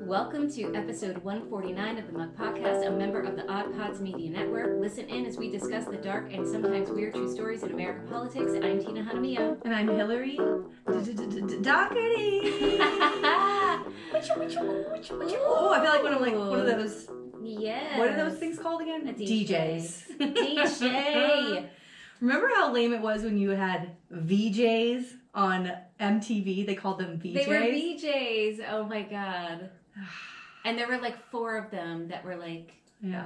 Welcome to episode 149 of the Mug Podcast, a member of the Odd Pods Media Network. Listen in as we discuss the dark and sometimes weird true stories in American politics. I'm Tina Hanamiya. And I'm Hillary Doherty. Oh, I feel like one of those. Yes. What are those things called again? DJs. DJ. Remember how lame it was when you had VJs on MTV? They called them VJs. They were VJs. Oh my god. And there were like 4 of them that were like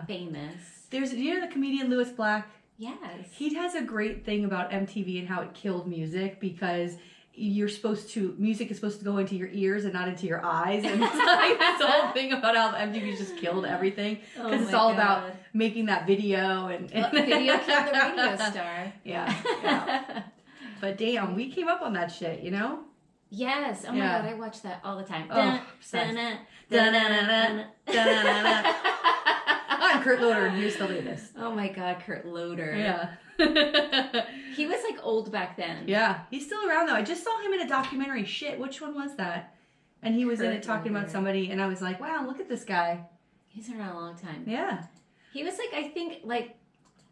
famous. There's, you know, the comedian Lewis Black? Yes. He has a great thing about MTV and how it killed music because music is supposed to go into your ears and not into your eyes. And it's like this whole thing about how MTV just killed everything. Because it's all about making that video and video killed the radio star. Yeah. But damn, we came up on that shit, you know? Yes. Oh my god, I watch that all the time. I'm Kurt Loder and you're still doing this. Oh my god, Kurt Loder. Yeah. He was like old back then. Yeah. He's still around though. I just saw him in a documentary. Shit, which one was that? And he was in it talking about somebody and I was like, wow, look at this guy. He's around a long time. Yeah. He was like, I think like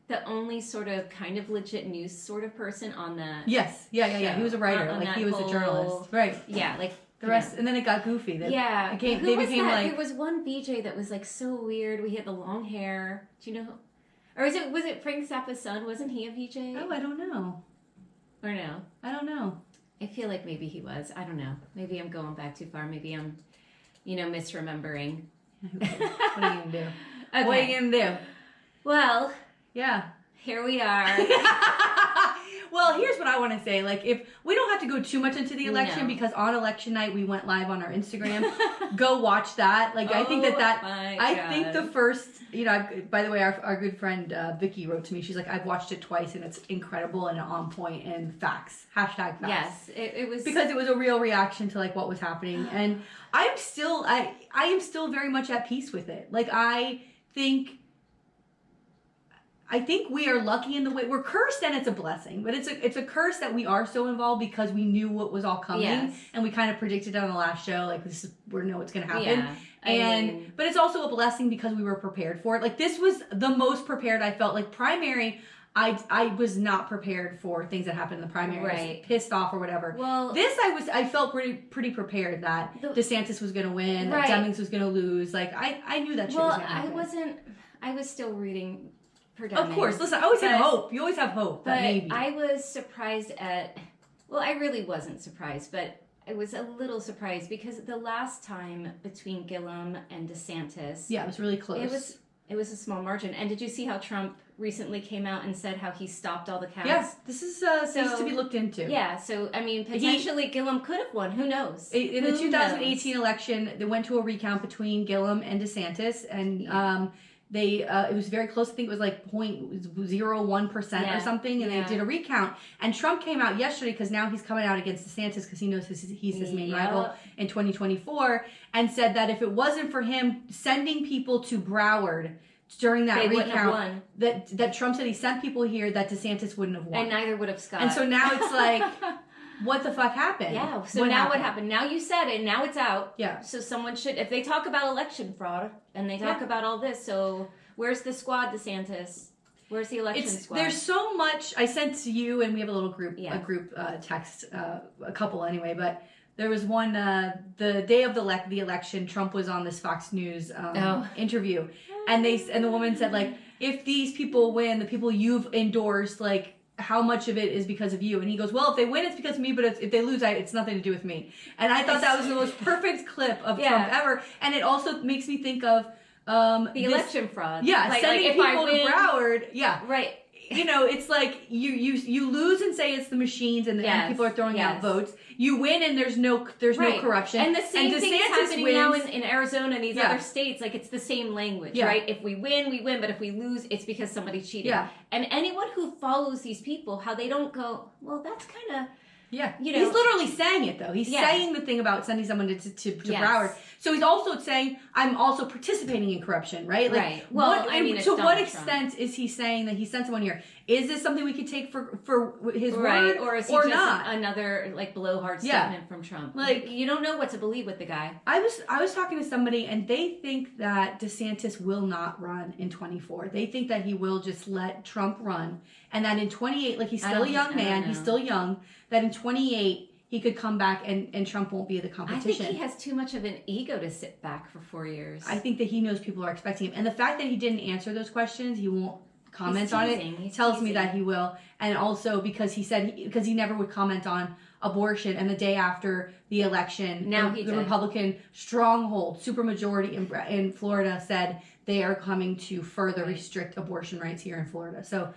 the only sort of kind of legit news sort of person on that. Yes. Yeah. He was a writer. Like he was a journalist. Right. Yeah. Like the rest, and then it got goofy. Who they was became that? like. There was one VJ that was like so weird. We had the long hair. Do you know? Or was it Frank Zappa's son? Wasn't he a VJ? Oh, I don't know. Or no? I don't know. I feel like maybe he was. I don't know. Maybe I'm going back too far. Maybe I'm, misremembering. What are you gonna do? Okay. What are you gonna do? Well, yeah. Here we are. Well, here's what I want to say. Like, if we don't have to go too much into the election because on election night we went live on our Instagram. Go watch that. Like, I think I think the first, by the way, our good friend Vicky wrote to me. She's like, I've watched it twice and it's incredible and on point and facts. #facts. Yes, it was because it was a real reaction to like what was happening, and I am still very much at peace with it. Like, I think we are lucky in the way we're cursed, and it's a blessing. But it's a curse that we are so involved because we knew what was all coming, and we kind of predicted it on the last show. Like, we know what's going to happen. Yeah, but it's also a blessing because we were prepared for it. Like, this was the most prepared I felt. Like, primary, I was not prepared for things that happened in the primary. Right. I was pissed off or whatever. Well, this I felt pretty prepared that DeSantis was going to win, that Demings was going to lose. Like, I knew that shit was going to happen. I was still rooting. Of course. Listen, I always have hope. You always have hope. But maybe. I was surprised I really wasn't surprised, but I was a little surprised because the last time between Gillum and DeSantis. Yeah, it was really close. It was a small margin. And did you see how Trump recently came out and said how he stopped all the counts? Yes, this is things to be looked into. Yeah, so, I mean, potentially Gillum could have won. Who knows? In the 2018 election, they went to a recount between Gillum and DeSantis, and it was very close. I think it was like 0.01% or something, and they did a recount. And Trump came out yesterday because now he's coming out against DeSantis because he knows he's his main rival in 2024, and said that if it wasn't for him sending people to Broward during that recount, that Trump said he sent people here, that DeSantis wouldn't have won, and neither would have Scott. And so now it's like. What the fuck happened? Yeah, so what happened? Now you said it, now it's out. Yeah. So someone should, if they talk about election fraud, and they talk about all this, so where's the squad, DeSantis? Where's the election squad? There's so much. I sent to you, and we have a little group, text, a couple anyway, but there was one, the day of the election, Trump was on this Fox News interview, and the woman said, like, if these people win, the people you've endorsed, like, how much of it is because of you? And he goes, well, if they win, it's because of me, but if they lose, it's nothing to do with me. And I thought that was the most perfect clip of Trump ever. And it also makes me think of the election fraud. Yeah, sending people to Broward. Yeah. Right. It's like you lose and say it's the machines and people are throwing out votes. You win and there's no corruption. And the same thing is happening now in Arizona and these other states. Like, it's the same language, right? If we win, we win. But if we lose, it's because somebody cheated. Yeah. And anyone who follows these people, how they don't go, well, that's kind of... Yeah, he's literally saying it though. He's saying the thing about sending someone to Broward. So he's also saying, I'm also participating in corruption, right? Like, right. Well, to what extent is he saying that he sent someone here? Is this something we could take for his right. word, or is he or just not? Another like blowhard statement from Trump? Like, you don't know what to believe with the guy. I was talking to somebody, and they think that DeSantis will not run in 24. They think that he will just let Trump run, and that in 28, like he's still a young man, he's still young. That in 28 he could come back and Trump won't be the competition. I think he has too much of an ego to sit back for 4 years. I think that he knows people are expecting him, and the fact that he didn't answer those questions, he won't comment on it, tells me that he will. And also because he said because he never would comment on abortion, and the day after the election, now the Republican stronghold supermajority in Florida said they are coming to further restrict abortion rights here in Florida. So,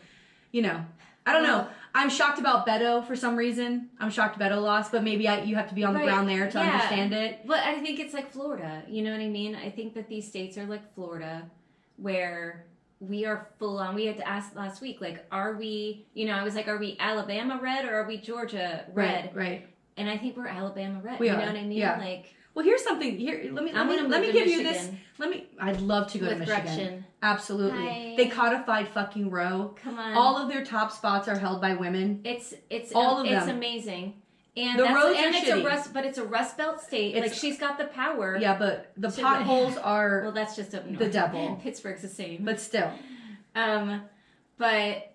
I don't know. I'm shocked about Beto for some reason. I'm shocked Beto lost, but maybe you have to be on the ground there to understand it. But I think it's like Florida. You know what I mean? I think that these states are like Florida, where we are full on. We had to ask last week, like, are we, I was like, are we Alabama red or are we Georgia red? Right. And I think we're Alabama red. We you are. know what I mean? Yeah. Like, well, here's something. Let me give you this. I'd love to go to Michigan. Gretchen. Absolutely. Hi. They codified fucking Roe. Come on. All of their top spots are held by women. It's all of them. It's amazing. And the roads are it's shitty. But it's a Rust Belt state. Like, she's got the power. Yeah, but the potholes are well, that's just up north. the devil. Pittsburgh's the same. But still. But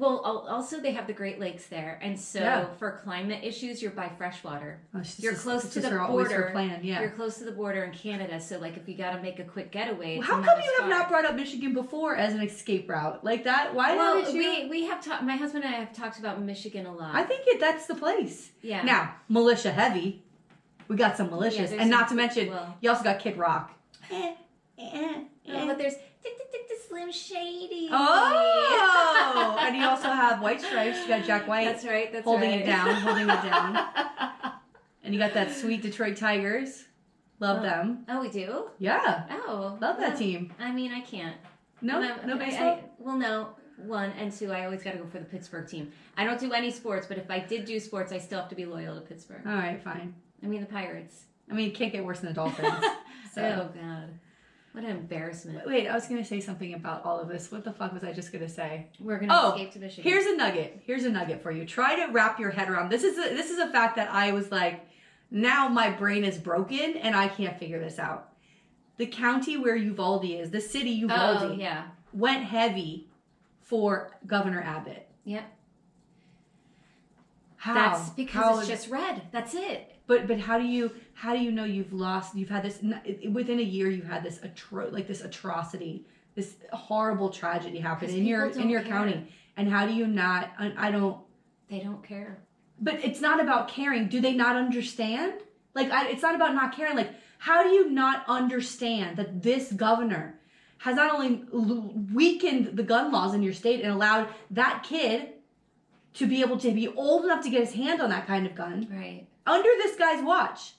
also they have the Great Lakes there, and so for climate issues, you're by fresh water. You're close to the border. You're close to the border in Canada, so like if you got to make a quick getaway, how come you have not brought up Michigan before as an escape route like that? Why haven't you? We have talked. My husband and I have talked about Michigan a lot. I think that's the place. Yeah. Now militia heavy. We got some militias, and not to mention you also got Kid Rock. But there's Slim Shady. Oh, and you also have White Stripes. You got Jack White. That's right. Holding it down. And you got that sweet Detroit Tigers. Love them. Oh, we do? Yeah. Oh. Love that team. I mean, I can't. No baseball? No. 1 and 2, I always got to go for the Pittsburgh team. I don't do any sports, but if I did do sports, I still have to be loyal to Pittsburgh. All right, fine. I mean, the Pirates. I mean, it can't get worse than the Dolphins. So. Oh, God. What an embarrassment. Wait, I was going to say something about all of this. What the fuck was I just going to say? We're going to escape to Michigan. Here's a nugget for you. Try to wrap your head around. This is a fact that I was like, now my brain is broken and I can't figure this out. The county where Uvalde is, the city Uvalde, went heavy for Governor Abbott. Yep. How? That's because it's just red. That's it. But how do you know you've had this within a year? You had this atrocity, this horrible tragedy happen in your county, and how do you not? They don't care. But it's not about caring. Do they not understand? It's not about not caring. Like, how do you not understand that this governor has not only weakened the gun laws in your state and allowed that kid to be able to be old enough to get his hand on that kind of gun, right? Under this guy's watch.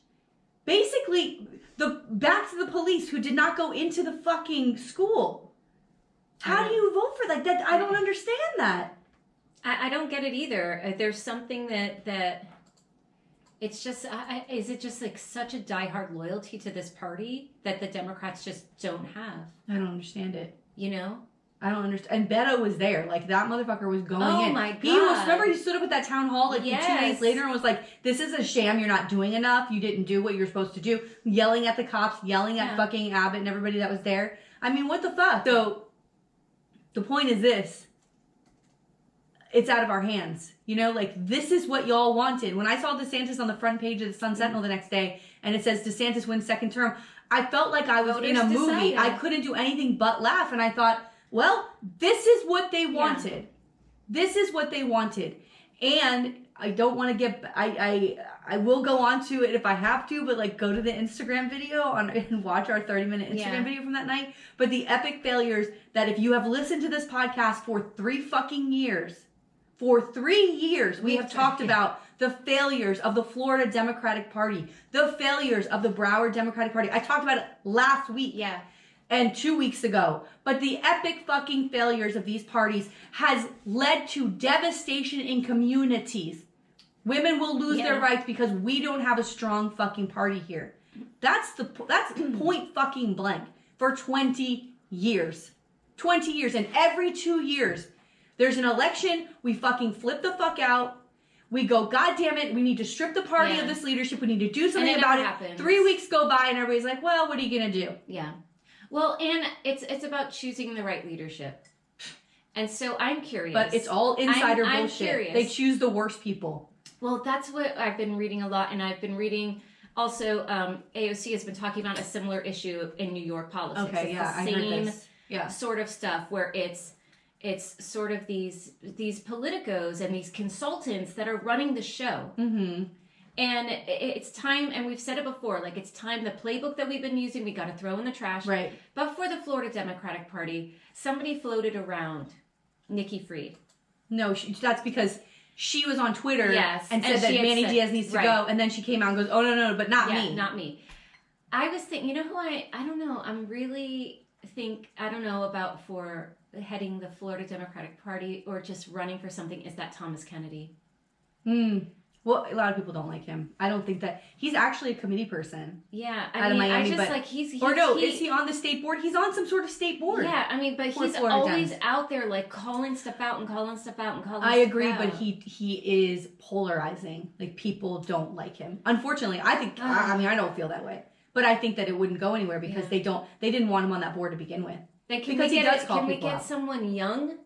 Basically, back to the police who did not go into the fucking school. How do you vote for that? I don't understand that. I don't get it either. There's something that it's just, is it just like such a diehard loyalty to this party that the Democrats just don't have? I don't understand it. I don't understand. And Beto was there. Like, that motherfucker was going in. Oh, my God. Remember he stood up at that town hall 2 days later and was like, this is a sham. You're not doing enough. You didn't do what you're supposed to do. Yelling at the cops, yelling at fucking Abbott and everybody that was there. I mean, what the fuck? So, the point is this. It's out of our hands. This is what y'all wanted. When I saw DeSantis on the front page of the Sun Sentinel the next day, and it says DeSantis wins second term, I felt like I was in a movie. Decided. I couldn't do anything but laugh, and I thought, well, this is what they wanted. Yeah. This is what they wanted. And I don't want to get... I will go on to it if I have to, but go to the Instagram video and watch our 30-minute Instagram video from that night. But the epic failures that if you have listened to this podcast for 3 fucking years, we have talked about the failures of the Florida Democratic Party, the failures of the Broward Democratic Party. I talked about it last week. Yeah. And 2 weeks ago. But the epic fucking failures of these parties has led to devastation in communities. Women will lose their rights because we don't have a strong fucking party here. That's point fucking blank. For 20 years. 20 years. And every 2 years, There's an election. We fucking flip the fuck out. We go, God damn it, we need to strip the party of this leadership. We need to do something about it. Happens. 3 weeks go by and everybody's like, well, what are you going to do? Yeah. Well, and it's about choosing the right leadership. And so I'm curious. But it's all insider bullshit. I'm curious. They choose the worst people. Well, that's what I've been reading a lot. And I've been reading also, AOC has been talking about a similar issue in New York politics. Okay, it's yeah, the same I heard this. Yeah. Sort of stuff where it's sort of these politicos and these consultants that are running the show. Mm-hmm. And it's time, and we've said it before, like it's time, the playbook that we've been using, we got to throw in the trash. Right. But for the Florida Democratic Party, somebody floated around Nikki Fried. No, that's because she was on Twitter and said that Manny Diaz needs to go, and then she came out and goes, oh, no, but not me. Not me. I was thinking, you know who I don't know, I don't know about for heading the Florida Democratic Party or just running for something, is that Thomas Kennedy. Well, a lot of people don't like him. I don't think that he's actually a committee person. Yeah, out of Miami, I just but, he's or no, is he on the state board? He's on some sort of state board. Yeah, I mean, but he's always out there like calling stuff out and calling stuff out. I agree, but he is polarizing. Like people don't like him. Unfortunately, I think. I mean, I don't feel that way, but I think that it wouldn't go anywhere because they didn't want him on that board to begin with. Then can we get someone young?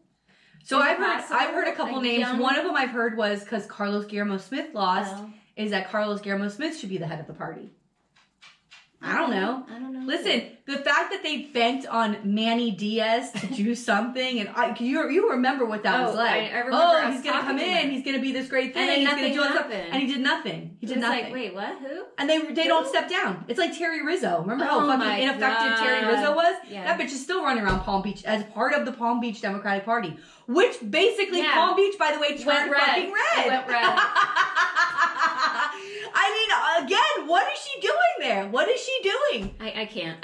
So I've heard a couple names. One of them I've heard was because Carlos Guillermo Smith lost, is that Carlos Guillermo Smith should be the head of the party. I don't know. Listen, the fact that they banked on Manny Diaz to do something, and you remember what that was like. I remember he's going to come in, he's going to be this great thing, and he's going to do something, and he did nothing. He did nothing. Like, wait, what? Who? And they don't step down. It's like Terry Rizzo. Remember how fucking ineffective Terry Rizzo was? Yeah. That bitch is still running around Palm Beach as part of the Palm Beach Democratic Party, which basically Palm Beach, by the way, turned fucking red. It went red. I mean, again, what is she doing there? What is she doing? I can't.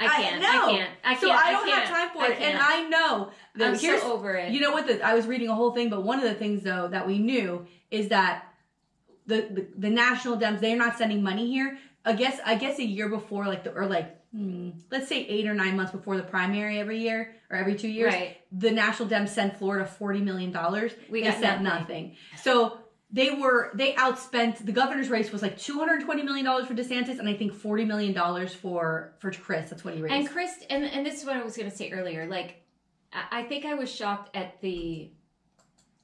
So I don't have time for it. And I know that I'm so over it. You know what? I was reading a whole thing, but one of the things though that we knew is that the National Dems, they're not sending money here. I guess a year before, let's say 8 or 9 months before the primary every year or every 2 years, the National Dems sent Florida $40 million. They sent nothing. So they outspent, the governor's race was like $220 million for DeSantis and I think $40 million for Chris. That's what he raised. And Chris, and this is what I was going to say earlier. Like, I think I was shocked at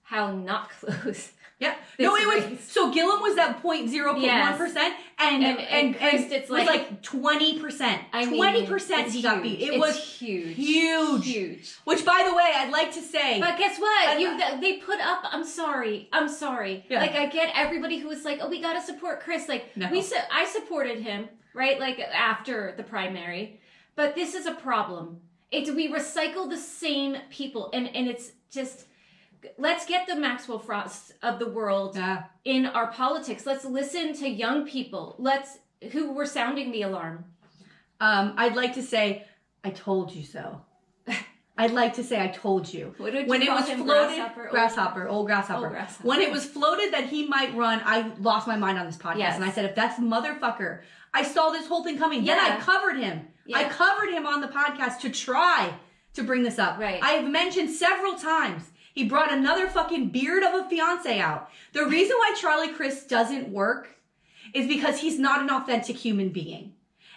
how not close. Yeah. No, it was, so Gillum was at 0.01%, and Chris, it's like 20%. 20% he got beat. It was huge. Which, by the way, I'd like to say. But guess what? They put up, I'm sorry. Yeah. Like, I get everybody who was like, oh, we got to support Chris. Like, I supported him, right? Like, after the primary. But this is a problem. We recycle the same people, and it's just... Let's get the Maxwell Frosts of the world in our politics. Let's listen to young people. Who were sounding the alarm. I'd like to say, I told you so. I'd like to say I told you. What did you call him? Grasshopper. Old grasshopper. When it was floated that he might run, I lost my mind on this podcast. Yes. And I said, if that's motherfucker, I saw this whole thing coming. Yeah. Then I covered him. Yeah. I covered him on the podcast to try to bring this up. Right. I have mentioned several times. He brought another fucking beard of a fiance out. The reason why Charlie Crist doesn't work is because he's not an authentic human being.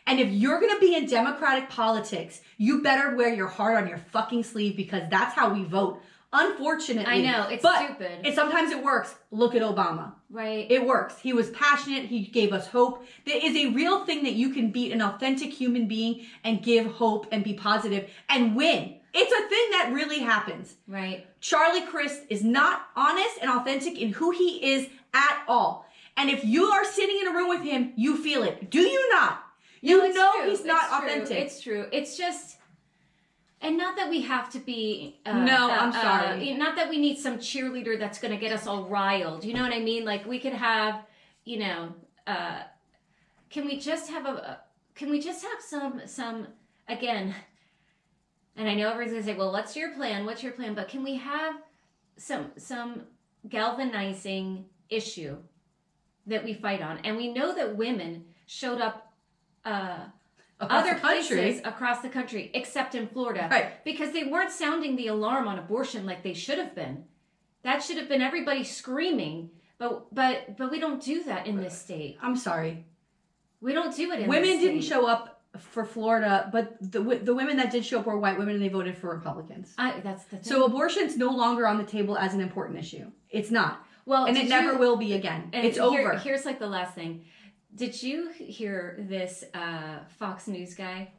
And if you're going to be in Democratic politics, you better wear your heart on your fucking sleeve because that's how we vote. Unfortunately. I know, it's stupid. Sometimes it works. Look at Obama. Right. It works. He was passionate. He gave us hope. There is a real thing that you can beat an authentic human being and give hope and be positive and win. It's a thing that really happens. Right. Charlie Crist is not honest and authentic in who he is at all. And if you are sitting in a room with him, you feel it. Do you not? You know he's not authentic. It's true. It's just... And not that we have to be... I'm sorry. Not that we need some cheerleader that's going to get us all riled. You know what I mean? Like, we could have, can we just have some, again... And I know everyone's going to say, well, what's your plan? What's your plan? But can we have some galvanizing issue that we fight on? And we know that women showed up other places across the country, except in Florida. Right. Because they weren't sounding the alarm on abortion like they should have been. That should have been everybody screaming. But we don't do that in this state. I'm sorry. We don't do it in this state. Women didn't show up for Florida, but the women that did show up were white women, and they voted for Republicans. That's the thing. So abortion's no longer on the table as an important issue. It's not. Well, and it never will be again. It's over. Here's like the last thing. Did you hear this Fox News guy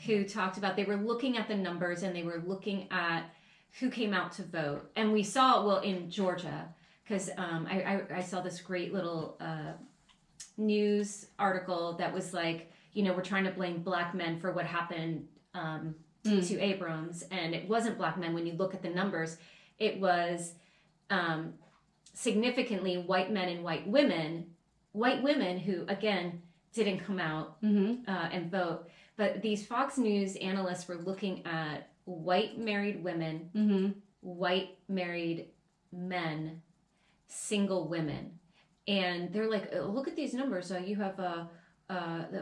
who talked about they were looking at the numbers and they were looking at who came out to vote, and we saw in Georgia. Because I saw this great little news article that was like, we're trying to blame black men for what happened to Abrams. And it wasn't black men. When you look at the numbers, it was significantly white men and white women who, again, didn't come out and vote. But these Fox News analysts were looking at white married women, white married men, single women, and they're like, look at these numbers. You have the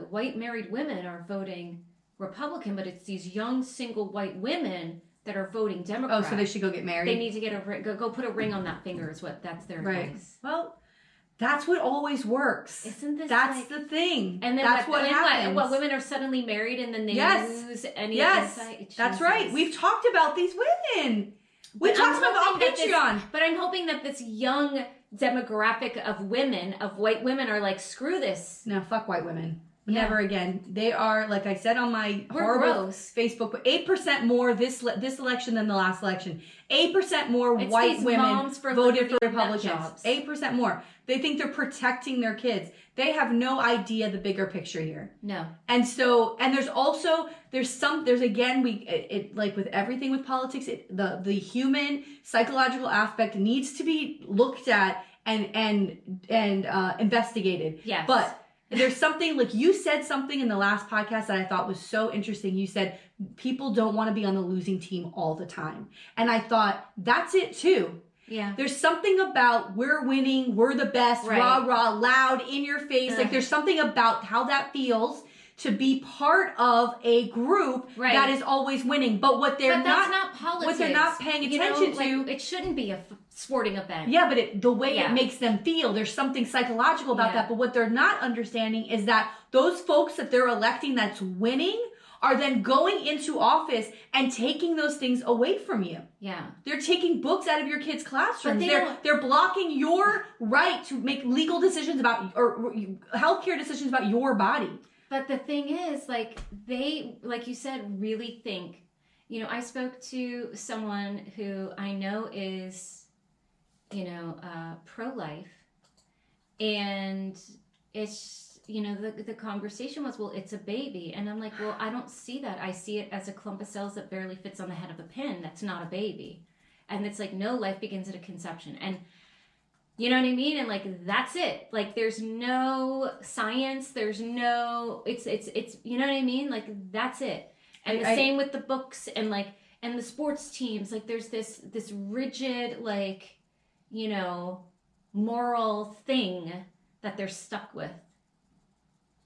white married women are voting Republican, but it's these young single white women that are voting Democrat. Oh, so they should go get married. They need to get go put a ring on that finger. That's their advice. Well, that's what always works. Isn't this? That's the thing. And then that's what happens. What women are suddenly married and then they lose any insight. That's right. We've talked about these women. We talked about on Patreon. But I'm hoping that this young demographic of women, of white women, are like, screw this. No, fuck white women. Yeah. Never again. They are, like I said on my horrible Facebook, 8% more this election than the last election. 8% more white women voted for Republicans. 8% more. They think they're protecting their kids. They have no idea the bigger picture here. No. And so, and there's like with everything with politics, the human psychological aspect needs to be looked at and investigated. Yes. But there's something, like you said something in the last podcast that I thought was so interesting. You said people don't want to be on the losing team all the time. And I thought, that's it too. Yeah. There's something about we're winning, we're the best, rah, rah, loud, in your face. Like there's something about how that feels to be part of a group that is always winning. But what they're that's not politics. What they're not paying attention to. It shouldn't be a sporting event. Yeah, but the way it makes them feel, there's something psychological about that. But what they're not understanding is that those folks that they're electing that's winning are then going into office and taking those things away from you. Yeah. They're taking books out of your kids' classrooms. They're blocking your right to make legal decisions about, or healthcare decisions about your body. But the thing is, like, they, like you said, really think, I spoke to someone who I know is, pro-life, and it's, the conversation was, well, it's a baby. And I'm like, well, I don't see that. I see it as a clump of cells that barely fits on the head of a pin. That's not a baby. And it's like, no, life begins at a conception. And you know what I mean? And like, that's it. Like, there's no science. There's no, it's, you know what I mean? Like, that's it. And same with the books and like, and the sports teams. Like, there's this rigid, like, moral thing that they're stuck with.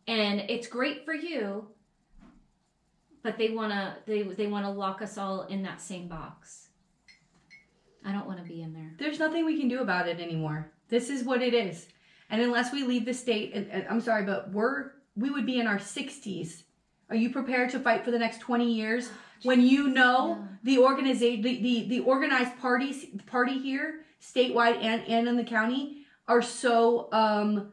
And it's great for you, but they wanna lock us all in that same box. I don't want to be in there. There's nothing we can do about it anymore. This is what it is. And unless we leave the state, and I'm sorry, but we would be in our 60s. Are you prepared to fight for the next 20 years when the organization, the organized party here, statewide and in the county, are so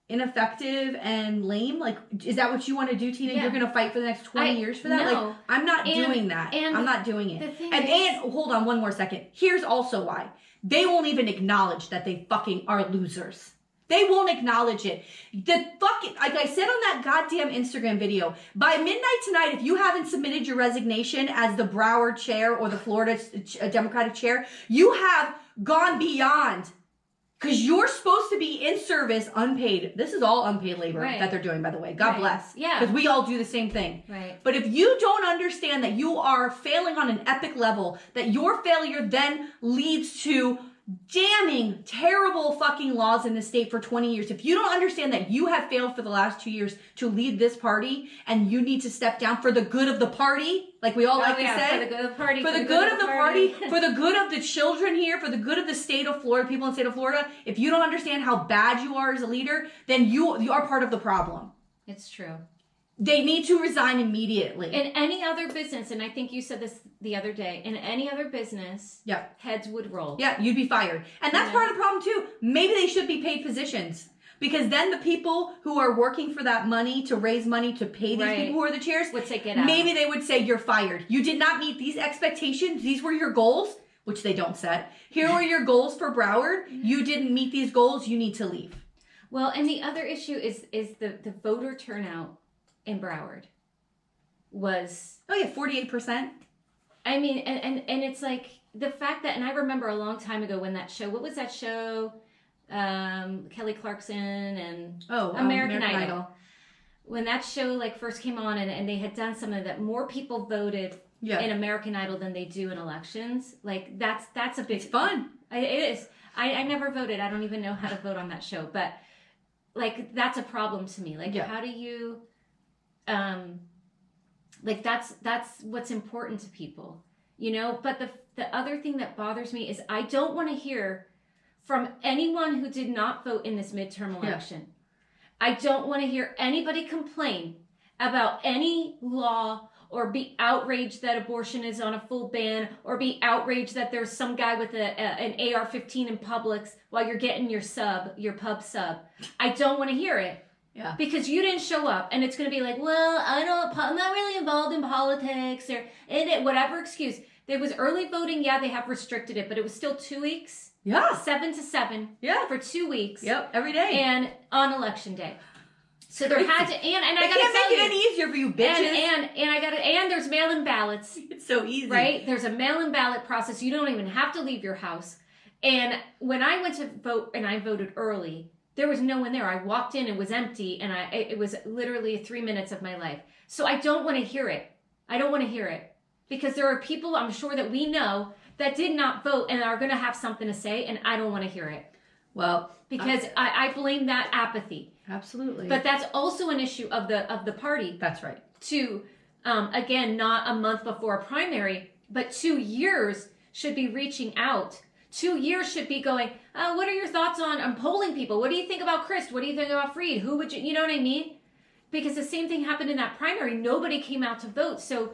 ineffective and lame? Like, is that what you want to do, Tina? You're going to fight for the next 20 years for that? No. Like, I'm not doing that. I'm not doing it. And hold on one more second. Here's also why. They won't even acknowledge that they fucking are losers. They won't acknowledge it. Like I said on that goddamn Instagram video, by midnight tonight, if you haven't submitted your resignation as the Broward chair or the Florida Democratic chair, you have gone beyond. Because you're supposed to be in service, unpaid. This is all unpaid labor that they're doing, by the way. God bless. Yeah. Because we all do the same thing. Right. But if you don't understand that you are failing on an epic level, that your failure then leads to damning, terrible fucking laws in the state for 20 years. If you don't understand that you have failed for the last 2 years to lead this party and you need to step down for the good of the party, like we all like to say. For the good of the party. For the good of the party, for the good of the children here, for the good of the state of Florida, people in the state of Florida, if you don't understand how bad you are as a leader, then you are part of the problem. It's true. They need to resign immediately. In any other business, and I think you said this the other day, in any other business, heads would roll. Yeah, you'd be fired. And that's part of the problem too. Maybe they should be paid positions. Because then the people who are working for that money to raise money to pay these people who are the chairs would say, get out. Maybe they would say, you're fired. You did not meet these expectations. These were your goals, which they don't set. Here were your goals for Broward. You didn't meet these goals. You need to leave. Well, and the other issue is the voter turnout in Broward was 48%. I mean, and it's like the fact that, and I remember a long time ago when that show, what was that show? Kelly Clarkson and American Idol. When that show like first came on and they had done something that more people voted in American Idol than they do in elections. Like that's a big fun. It is. I never voted. I don't even know how to vote on that show, but like that's a problem to me. Like how do you like that's what's important to people, you know? But the other thing that bothers me is I don't want to hear from anyone who did not vote in this midterm election. I don't want to hear anybody complain about any law or be outraged that abortion is on a full ban or be outraged that there's some guy with an AR-15 in Publix while you're getting your pub sub. I don't want to hear it. Yeah. Because you didn't show up, and it's going to be like, well, I'm not really involved in politics or whatever excuse. There was early voting. Yeah, they have restricted it, but it was still 2 weeks. Yeah. 7 to 7. Yeah. For 2 weeks. Yep. Every day. And on election day. So there had to, and I gotta can't tell make it any easier for you, bitches. And there's mail-in ballots. It's so easy, right? There's a mail-in ballot process. You don't even have to leave your house. And when I went to vote and I voted early, there was no one there. I walked in, it was empty, and it was literally 3 minutes of my life. So I don't want to hear it. I don't want to hear it because there are people I'm sure that we know that did not vote and are going to have something to say, and I don't want to hear it. Well, because I blame that apathy. Absolutely. But that's also an issue of the party. That's right. To again, not a month before a primary, but 2 years should be reaching out. 2 years should be going, what are your thoughts on polling people? What do you think about Christ? What do you think about Freed? Who would you know what I mean? Because the same thing happened in that primary. Nobody came out to vote. So,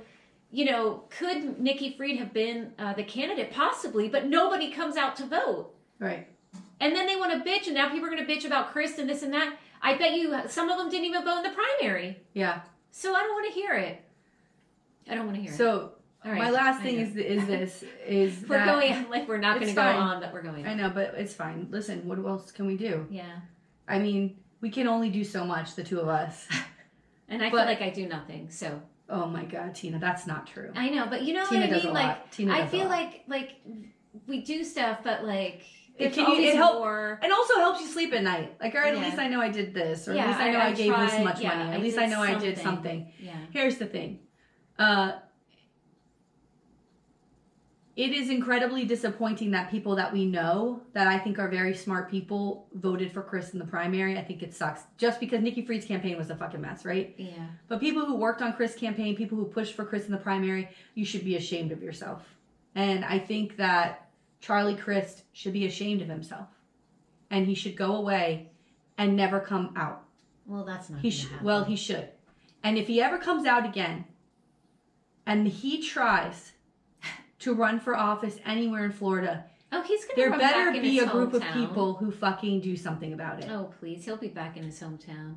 you know, could Nikki Fried have been the candidate? Possibly, but nobody comes out to vote. Right. And then they want to bitch, and now people are going to bitch about Chris and this and that. I bet you some of them didn't even vote in the primary. Yeah. So I don't want to hear it. I don't want to hear it. So right. My last thing is we're going like we're not going to go on, but we're going. I know, but it's fine. Listen, what else can we do? Yeah. I mean, we can only do so much, the two of us. And I feel like I do nothing. So. Oh my God, Tina, that's not true. I know, but you know Tina what I does mean. A like lot. Tina I does feel a lot. like we do stuff, but like. It also helps you sleep at night. Like, all right, at least I know I did this, or at least I know I gave this much money. At least I know I did something. Yeah. Here's the thing. It is incredibly disappointing that people that we know, that I think are very smart people, voted for Chris in the primary. I think it sucks. Just because Nikki Fried's campaign was a fucking mess, right? Yeah. But people who worked on Chris' campaign, people who pushed for Chris in the primary, you should be ashamed of yourself. And I think that Charlie Crist should be ashamed of himself, and he should go away and never come out. Well, that's not. He should. And if he ever comes out again, and he tries to run for office anywhere in Florida, he's gonna. There better be a group of people who fucking do something about it. Oh, please, he'll be back in his hometown.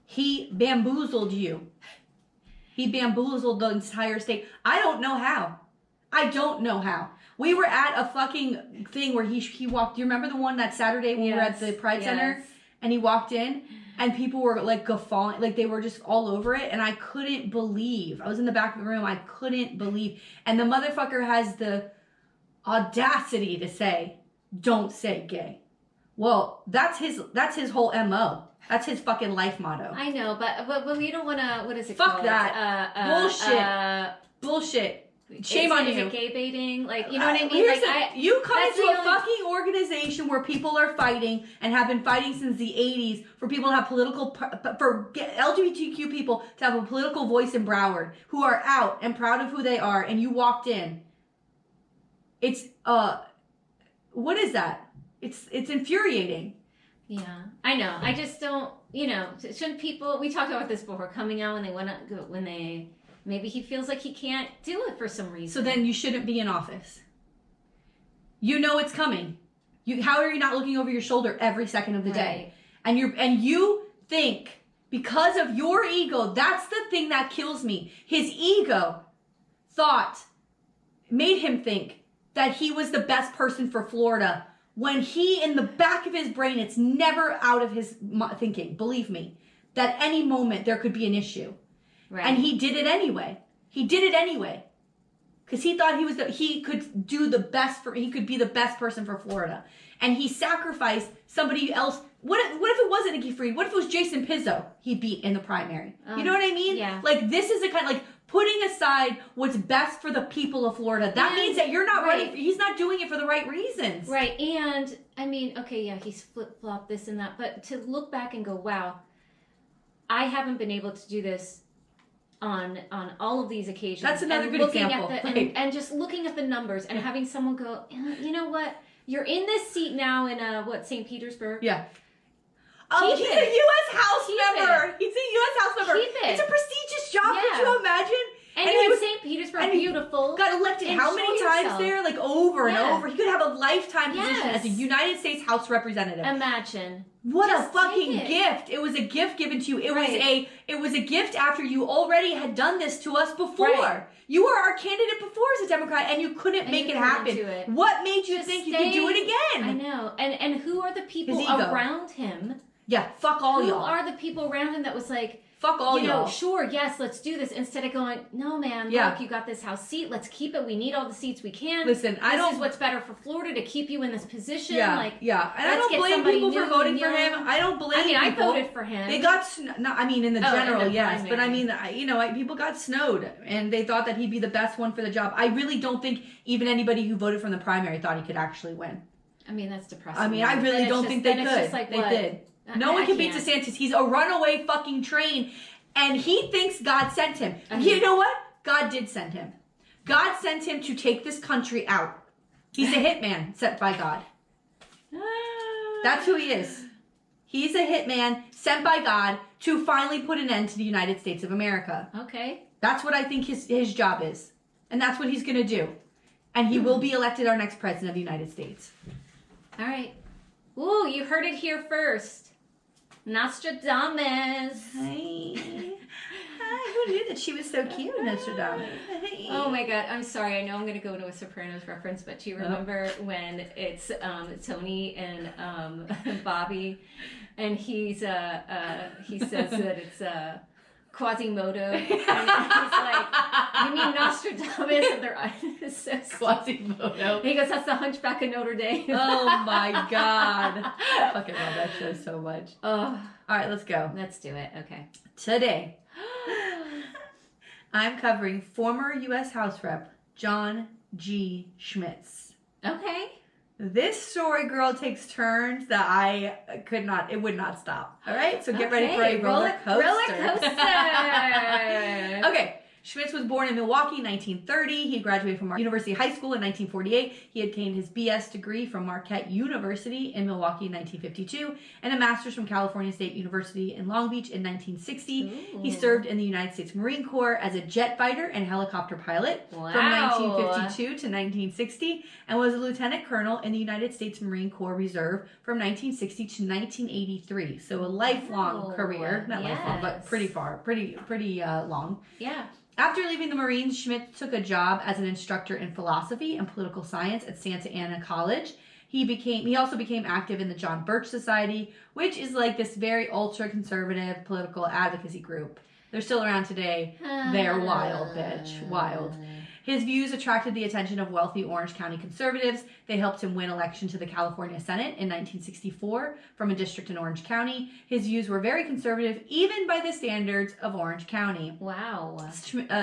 He bamboozled you. He bamboozled the entire state. I don't know how. We were at a fucking thing where he walked. Do you remember the one that Saturday when we were at the Pride Center? And he walked in and people were like guffawing, like they were just all over it. And I couldn't believe. I was in the back of the room. I couldn't believe. And the motherfucker has the audacity to say, "Don't say gay." Well, that's his whole MO. That's his fucking life motto. I know, but we don't want to. What is it Fuck called? that. Bullshit. Shame on you. Is it gay baiting? Like, you know what I mean? Like, you come into a fucking organization where people are fighting and have been fighting since the 80s for people to have for LGBTQ people to have a political voice in Broward, who are out and proud of who they are, and you walked in. It's, what is that? It's infuriating. Yeah, I know. I just don't, shouldn't people, we talked about this before, coming out when they, maybe he feels like he can't do it for some reason. So then you shouldn't be in office. You know it's coming. How are you not looking over your shoulder every second of the day? And you think, because of your ego, that's the thing that kills me. His ego made him think that he was the best person for Florida, when he, in the back of his brain, it's never out of his thinking, believe me, that any moment there could be an issue. Right. And he did it anyway. Because he thought he could do the best he could be the best person for Florida. And he sacrificed somebody else. What if it wasn't Nikki Fried? What if it was Jason Pizzo he beat in the primary? You know what I mean? Yeah. Like, this is a kind of like putting aside what's best for the people of Florida. That means that you're not ready. He's not doing it for the right reasons. Right. And I mean, okay, yeah, he's flip-flopped this and that. But to look back and go, wow, I haven't been able to do this on all of these occasions. That's another good example. And just looking at the numbers and having someone go, you know what? You're in this seat now in St. Petersburg? Yeah. Oh, he's a U.S. House member. He's a U.S. House member. Keep it. It's a prestigious job. Yeah. Could you imagine? And he was St. Petersburg, beautiful. Got elected how many times there? Like over and over. He could have a lifetime position as a United States House representative. Imagine. What a fucking gift. It was a gift given to you. It was a gift after you already had done this to us before. Right. You were our candidate before as a Democrat, and you couldn't make it happen. What made you think you could do it again? I know. And who are the people around him? Yeah, fuck all y'all. Who are the people around him that was like, fuck all y'all. Sure, yes, let's do this. Instead of going, no, man, look, you got this House seat. Let's keep it. We need all the seats we can. Listen, this is what's better for Florida to keep you in this position. Yeah, and I don't blame people for voting for him. I don't blame people. I voted for him. They got, in the general, yes. But I mean, people got snowed, and they thought that he'd be the best one for the job. I really don't think even anybody who voted from the primary thought he could actually win. I mean, that's depressing. I mean, I really don't think they could. They did. No one can beat DeSantis. He's a runaway fucking train. And he thinks God sent him. You know what? God did send him. God sent him to take this country out. He's a hitman sent by God. That's who he is. He's a hitman sent by God to finally put an end to the United States of America. Okay. That's what I think his job is. And that's what he's going to do. And he will be elected our next president of the United States. All right. Ooh, you heard it here first. Nostradamus. Hi. Who knew that she was so cute, Nostradamus? Oh my God, I'm sorry. I know I'm going to go into a Sopranos reference, but do you remember when it's Tony and Bobby, and he says that it's Quasimodo, and he's like, you mean Nostradamus? And their eyes are so Quasimodo. He goes, that's the Hunchback of Notre Dame. Oh my God. I fucking love that show so much. Oh. All right, let's go. Let's do it. Okay. Today, I'm covering former U.S. House Rep John G. Schmitz. Okay. This story, girl, takes turns that it would not stop. All right? So get ready for a roller coaster. Okay. Schmitz was born in Milwaukee in 1930. He graduated from University High School in 1948. He obtained his BS degree from Marquette University in Milwaukee in 1952 and a master's from California State University in Long Beach in 1960. Ooh. He served in the United States Marine Corps as a jet fighter and helicopter pilot from 1952 to 1960 and was a lieutenant colonel in the United States Marine Corps Reserve from 1960 to 1983. So a lifelong career. Not lifelong, but pretty long. Yeah. After leaving the Marines, Schmitz took a job as an instructor in philosophy and political science at Santa Ana College. He also became active in the John Birch Society, which is like this very ultra-conservative political advocacy group. They're still around today. They're wild, bitch. Wild. His views attracted the attention of wealthy Orange County conservatives. They helped him win election to the California Senate in 1964 from a district in Orange County. His views were very conservative, even by the standards of Orange County. Wow.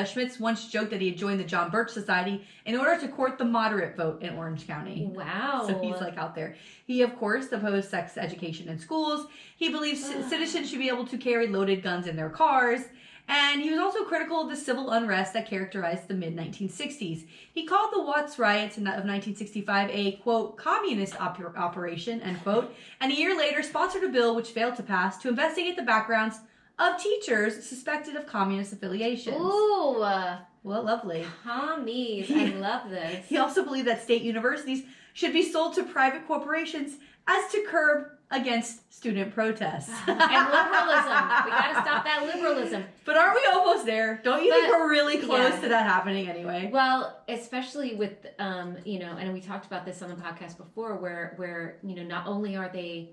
Schmitz once joked that he had joined the John Birch Society in order to court the moderate vote in Orange County. Wow. So he's like out there. He, of course, opposed sex education in schools. He believes citizens should be able to carry loaded guns in their cars. And he was also critical of the civil unrest that characterized the mid-1960s. He called the Watts riots of 1965 a, quote, communist operation, end quote, and a year later sponsored a bill which failed to pass to investigate the backgrounds of teachers suspected of communist affiliations. Ooh. Well, lovely. Commies. I love this. He also believed that state universities should be sold to private corporations as to curb against student protests. And liberalism. We got to stop that liberalism. But aren't we almost there? Don't you think we're really close to that happening anyway? Well, especially with, you know, and we talked about this on the podcast before, where you know, not only are they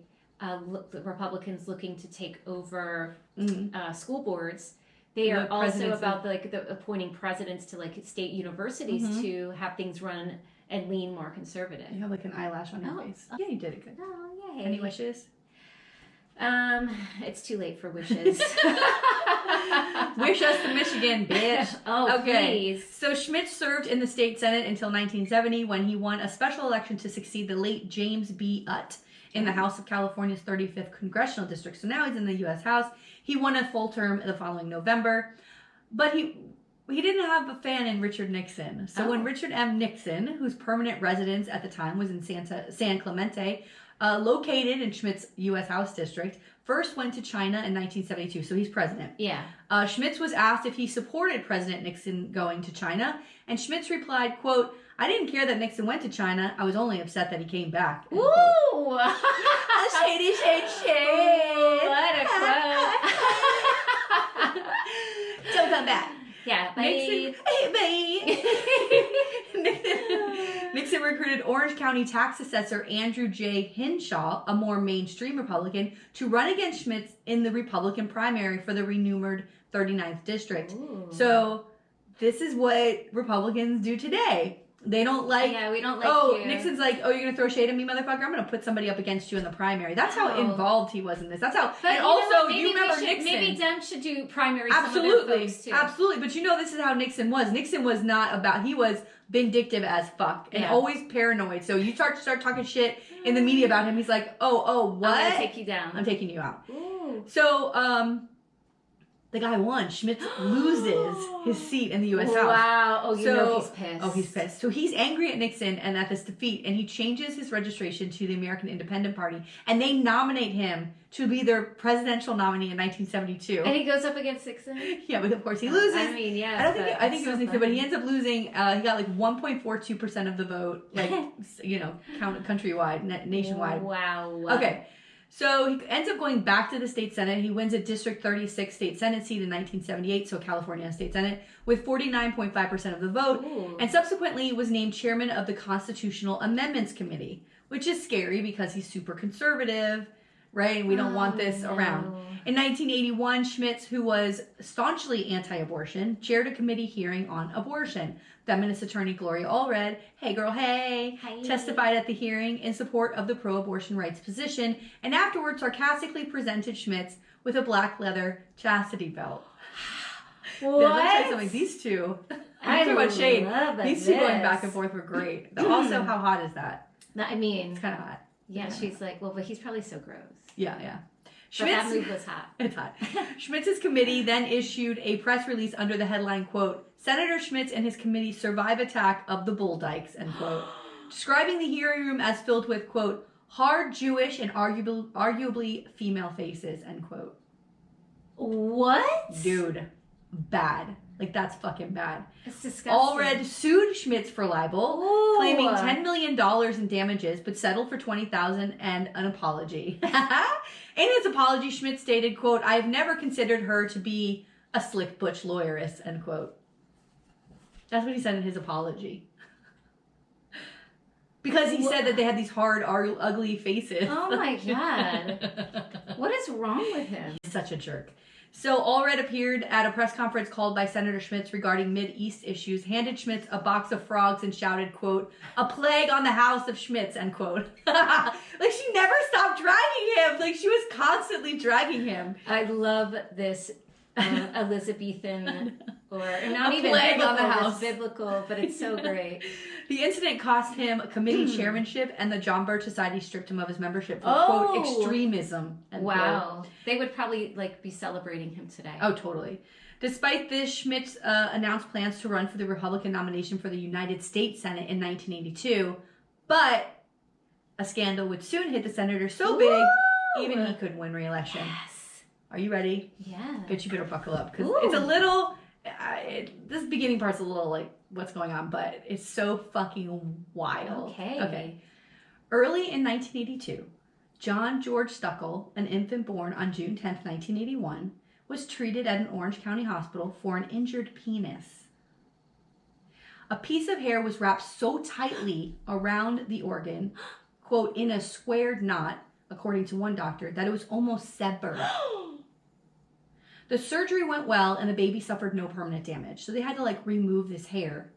Republicans looking to take over school boards, they are also about the appointing presidents to like state universities to have things run and lean more conservative. You have like an eyelash on your face. Yeah, you did it good. Oh, yay. Any wishes? It's too late for wishes. Wish us to Michigan, bitch. Oh, okay. Please. So Schmitz served in the state Senate until 1970 when he won a special election to succeed the late James B. Utt in the House of California's 35th Congressional District. So now he's in the U.S. House. He won a full term the following November. But he didn't have a fan in Richard Nixon. So when Richard M. Nixon, whose permanent residence at the time was in San Clemente, located in Schmitz' U.S. House district, first went to China in 1972. So he's president. Yeah. Schmitz was asked if he supported President Nixon going to China. And Schmitz replied, quote, I didn't care that Nixon went to China. I was only upset that he came back. Ooh! Shady, shade, shade. What a quote. Don't come back. Yeah, bye. Nixon recruited Orange County tax assessor Andrew J. Hinshaw, a more mainstream Republican, to run against Schmitz in the Republican primary for the renumbered 39th district. Ooh. So this is what Republicans do today. They don't like... Yeah, we don't like you. Nixon's like, you're going to throw shade at me, motherfucker? I'm going to put somebody up against you in the primary. That's how involved he was in this. That's how... But and also, you remember Nixon... Maybe Dems should do primary Absolutely. Folks too. Absolutely. But you know this is how Nixon was. Nixon was not about... He was vindictive as fuck and always paranoid. So you start talking shit in the media about him. He's like, what? I'm going to take you down. I'm taking you out. Ooh. So, the guy won. Schmitz loses his seat in the U.S. House. Wow. Oh, you know he's pissed. Oh, he's pissed. So he's angry at Nixon and at this defeat, and he changes his registration to the American Independent Party, and they nominate him to be their presidential nominee in 1972. And he goes up agaest Nixon? Yeah, but of course he loses. I mean, yeah. I think it was Nixon, but he ends up losing. He got like 1.42% of the vote, like, you know, countrywide, nationwide. Wow. Okay. So he ends up going back to the state Senate. He wins a District 36 state Senate seat in 1978, so California state Senate, with 49.5% of the vote. Ooh. And subsequently was named chairman of the Constitutional Amendments Committee, which is scary because he's super conservative, right? And we don't want this around. In 1981, Schmitz, who was staunchly anti-abortion, chaired a committee hearing on abortion. Feminist attorney Gloria Allred, hey girl, hey, testified at the hearing in support of the pro-abortion rights position, and afterwards sarcastically presented Schmitz with a black leather chastity belt. What? Let me tell you something. These two, I'm talking about shade. These two going back and forth were great. Also, how hot is that? I mean, it's kind of hot. Yeah, she's like, well, but he's probably so gross. Yeah. But that move was hot. It's hot. Schmitz's committee then issued a press release under the headline, quote, Senator Schmitz and his committee survive attack of the bull dykes, end quote. Describing the hearing room as filled with, quote, hard Jewish and arguably female faces, end quote. What? Dude, bad. Like, that's fucking bad. It's disgusting. Allred sued Schmitz for libel, claiming $10 million in damages, but settled for $20,000 and an apology. In his apology, Schmitz stated, quote, I have never considered her to be a slick butch lawyeress, end quote. That's what he said in his apology. Because he said that they had these hard, ugly faces. Oh my God. What is wrong with him? He's such a jerk. So Allred appeared at a press conference called by Senator Schmitz regarding Mid-East issues, handed Schmitz a box of frogs and shouted, quote, "A plague on the house of Schmitz," end quote. Like, she never stopped dragging him. Like, she was constantly dragging him. I love this Elizabethan, or not a even plague biblical, on the house. it's biblical, but it's so great. The incident cost him a committee chairmanship, and the John Birch Society stripped him of his membership for, quote, extremism. Wow. Quote. They would probably, be celebrating him today. Oh, totally. Despite this, Schmitz announced plans to run for the Republican nomination for the United States Senate in 1982, but a scandal would soon hit the senator so big, even he couldn't win re-election. Yes. Are you ready? Yeah. Good, you better buckle up, because it's a little... this beginning part's a little what's going on, but it's so fucking wild. Okay. Early in 1982, John George Stuckel, an infant born on June 10th, 1981, was treated at an Orange County hospital for an injured penis. A piece of hair was wrapped so tightly around the organ, quote, in a squared knot, according to one doctor, that it was almost severed. The surgery went well, and the baby suffered no permanent damage. So they had to, remove this hair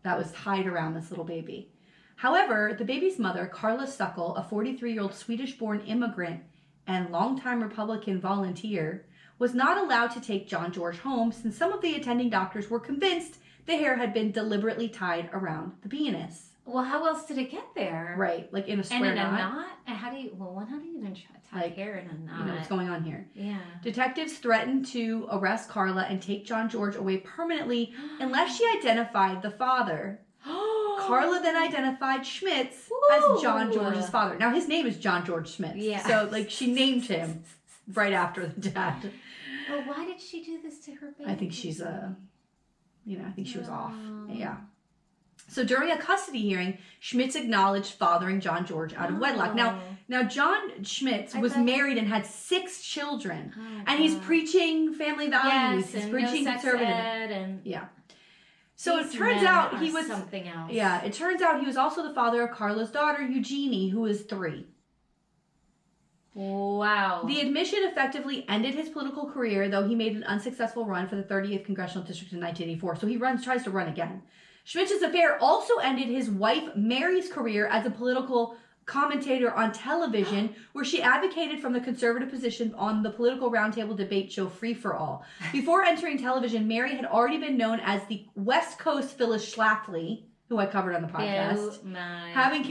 that was tied around this little baby. However, the baby's mother, Carla Stuckel, a 43-year-old Swedish-born immigrant and longtime Republican volunteer, was not allowed to take John George home since some of the attending doctors were convinced the hair had been deliberately tied around the penis. Well, how else did it get there? Right, in a square knot. And in a knot? And how do you even tie hair in a knot? You know what's going on here. Yeah. Detectives threatened to arrest Carla and take John George away permanently unless she identified the father. Carla then identified Schmitz as John George's father. Now, his name is John George Schmitz. Yeah. So, she named him right after the dad. Well, why did she do this to her baby? I think she's I think she was off. Yeah. So during a custody hearing, Schmitz acknowledged fathering John George out of wedlock. Now John Schmitz was married and had 6 children, and he's preaching family values. He's preaching conservative. Yeah. So it turns out he was something else. Yeah, it turns out he was also the father of Carla's daughter Eugenie, who is 3. Wow. The admission effectively ended his political career, though he made an unsuccessful run for the 30th congressional district in 1984. So he tries to run again. Schmitz's affair also ended his wife Mary's career as a political commentator on television, where she advocated from the conservative position on the political roundtable debate show Free for All. Before entering television, Mary had already been known as the West Coast Phyllis Schlafly, who I covered on the podcast, having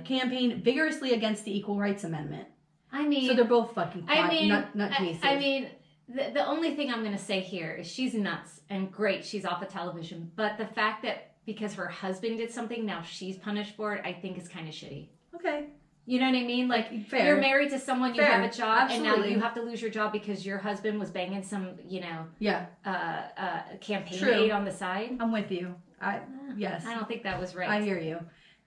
campaigned vigorously against the Equal Rights Amendment. So they're both fucking nut cases. The only thing I'm going to say here is she's nuts, and great, she's off of television. But the fact that because her husband did something, now she's punished for it, I think is kind of shitty. Okay. You know what I mean? Fair. You're married to someone, you have a job, Absolutely. and now you have to lose your job because your husband was banging some, campaign aide on the side. I'm with you. Yes. I don't think that was right. I hear you.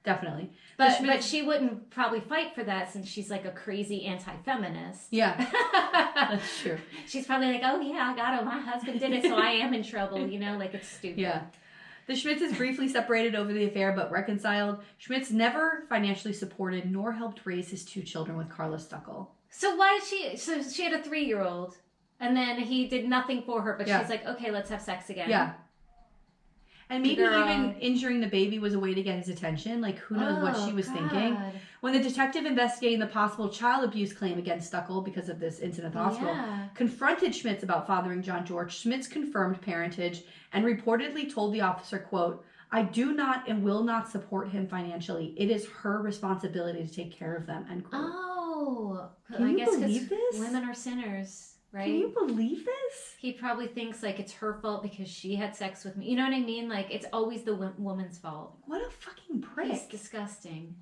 Definitely. But she wouldn't probably fight for that since she's a crazy anti-feminist. Yeah. That's true. She's probably like, oh yeah, I got it. My husband did it, so I am in trouble. It's stupid. Yeah. The Schmitzes briefly separated over the affair, but reconciled. Schmitz never financially supported nor helped raise his 2 children with Carla Stuckel. So why did she... So she had a 3-year-old, and then he did nothing for her, but she's like, okay, let's have sex again. Yeah. And maybe even injuring the baby was a way to get his attention. Who knows what she was thinking. When the detective investigating the possible child abuse claim against Stuckel because of this incident at the hospital confronted Schmitz about fathering John George, Schmitz confirmed parentage and reportedly told the officer, quote, "I do not and will not support him financially. It is her responsibility to take care of them," end quote. Oh. Can you believe this? Women are sinners. Right? Can you believe this? He probably thinks it's her fault because she had sex with me. You know what I mean? It's always the woman's fault. What a fucking prick. He's disgusting.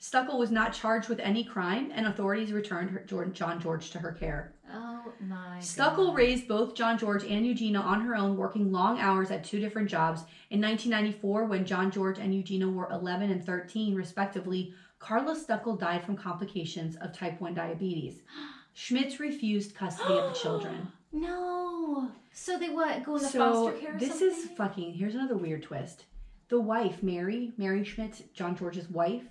Stuckel was not charged with any crime, and authorities returned John George to her care. Oh my Stuckel God. raised both John George and Eugenia on her own, working long hours at 2 different jobs. In 1994, when John George and Eugenia were 11 and 13, respectively, Carla Stuckel died from complications of type 1 diabetes. Schmitz refused custody of the children. No. So they go into foster care or this something? is fucking... Here's another weird twist. The wife, Mary Schmitz, John George's wife,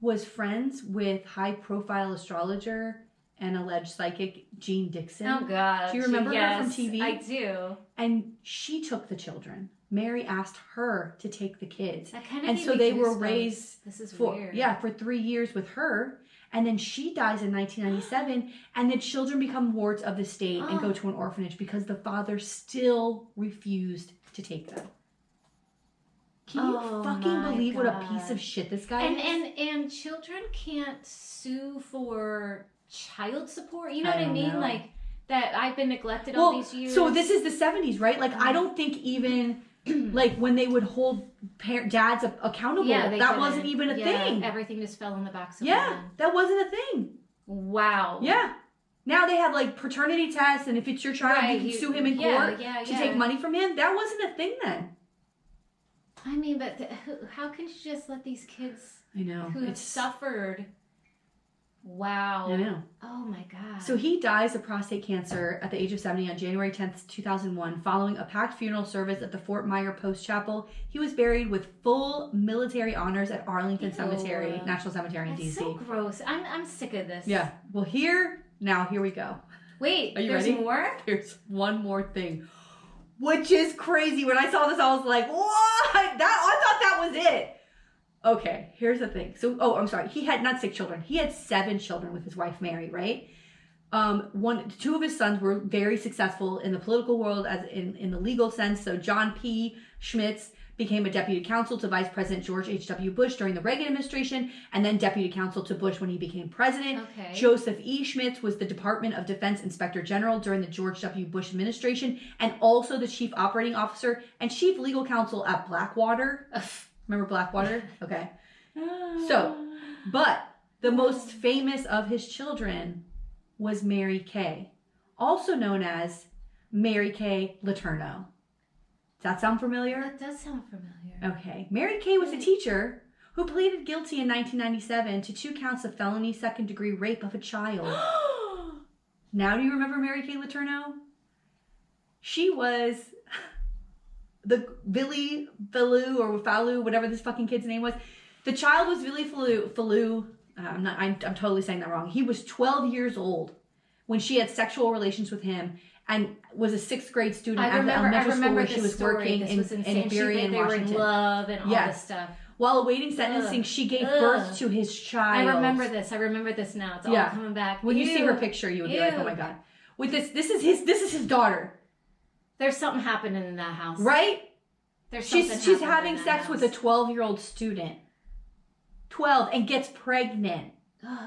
was friends with high-profile astrologer and alleged psychic Jean Dixon. Oh, God. Do you remember her from TV? I do. And she took the children. Mary asked her to take the kids. That kind of and so they were raised this is for weird. for 3 years with her. And then she dies in 1997, and the children become wards of the state and go to an orphanage because the father still refused to take them. Can you fucking believe what a piece of shit this guy is? And children can't sue for child support. You know what I mean? Know. Like that I've been neglected all these years. So this is the 70s, right? Like I don't think even like when they would hold dads accountable, that wasn't even a thing. Everything just fell on the backs of women. That wasn't a thing. Wow. Yeah. Now they have like paternity tests, and if it's your child, you can sue him in court to take money from him. That wasn't a thing then. I mean, but how can you just let these kids who have suffered? Wow. I know. Oh my God. So he dies of prostate cancer at the age of 70 on January 10th, 2001, following a packed funeral service at the Fort Myer Post Chapel. He was buried with full military honors at Arlington Cemetery, National Cemetery in D.C. That's so gross. I'm sick of this. Yeah. Well, here we go. Wait, are you there's ready? More? There's one more thing. Which is crazy. When I saw this, I was like, what? I thought that was it. Okay, here's the thing. So, I'm sorry. He had not 6 children. He had 7 children with his wife, Mary, right? 2 of his sons were very successful in the political world as in the legal sense. So John P. Schmitz became a deputy counsel to Vice President George H.W. Bush during the Reagan administration, and then deputy counsel to Bush when he became president. Okay. Joseph E. Schmitz was the Department of Defense Inspector General during the George W. Bush administration, and also the chief operating officer and chief legal counsel at Blackwater. Remember Blackwater? Okay. So, but the most famous of his children was Mary Kay, also known as Mary Kay Letourneau. Does that sound familiar? That does sound familiar. Okay. Mary Kay was a teacher who pleaded guilty in 1997 to 2 counts of felony second-degree rape of a child. Now do you remember Mary Kay Letourneau? She was the Billy Fallu, whatever this fucking kid's name was. The child was Billy Fallu. I'm totally saying that wrong. He was 12 years old when she had sexual relations with him and was a 6th grade student at the elementary school where she was working in Berry in Washington. They were in love and all this stuff. While awaiting sentencing, she gave birth to his child. I remember this now. It's all coming back. When you see her picture, you would be like, oh my God. With this is his daughter. There's something happening in that house. Right? She's having sex house. with a 12-year-old student. 12 and gets pregnant.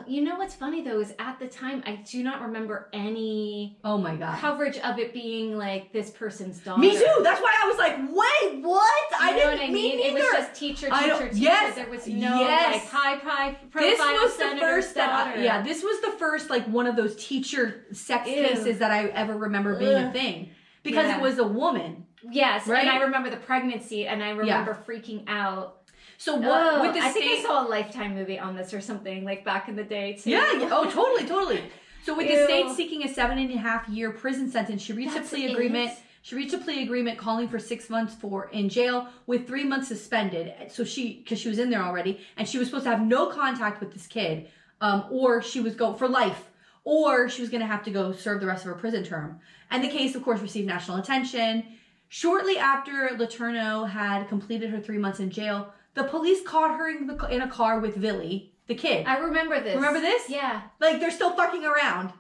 You know what's funny though is at the time I do not remember any coverage of it being like this person's daughter. Me too. That's why I was like, wait, what? You know what I mean? It was just teacher. Yes. There was no like high profile senator's daughter. This was the first like one of those teacher sex cases that I ever remember being a thing because it was a woman. Yes, right? And I remember the pregnancy, and I remember freaking out. So what? With the I think I saw a Lifetime movie on this or something like back in the day too. Yeah. Oh, totally. So with the state seeking a 7.5-year prison sentence, she reached a plea agreement. She reached a plea agreement calling for 6 months in jail with 3 months suspended. So because she was in there already, and she was supposed to have no contact with this kid, or she was for life, or she was going to have to go serve the rest of her prison term. And the case, of course, received national attention. Shortly after Letourneau had completed her 3 months in jail, the police caught her in a car with Billy, the kid. I remember this. Remember this? Yeah. Like, they're still fucking around.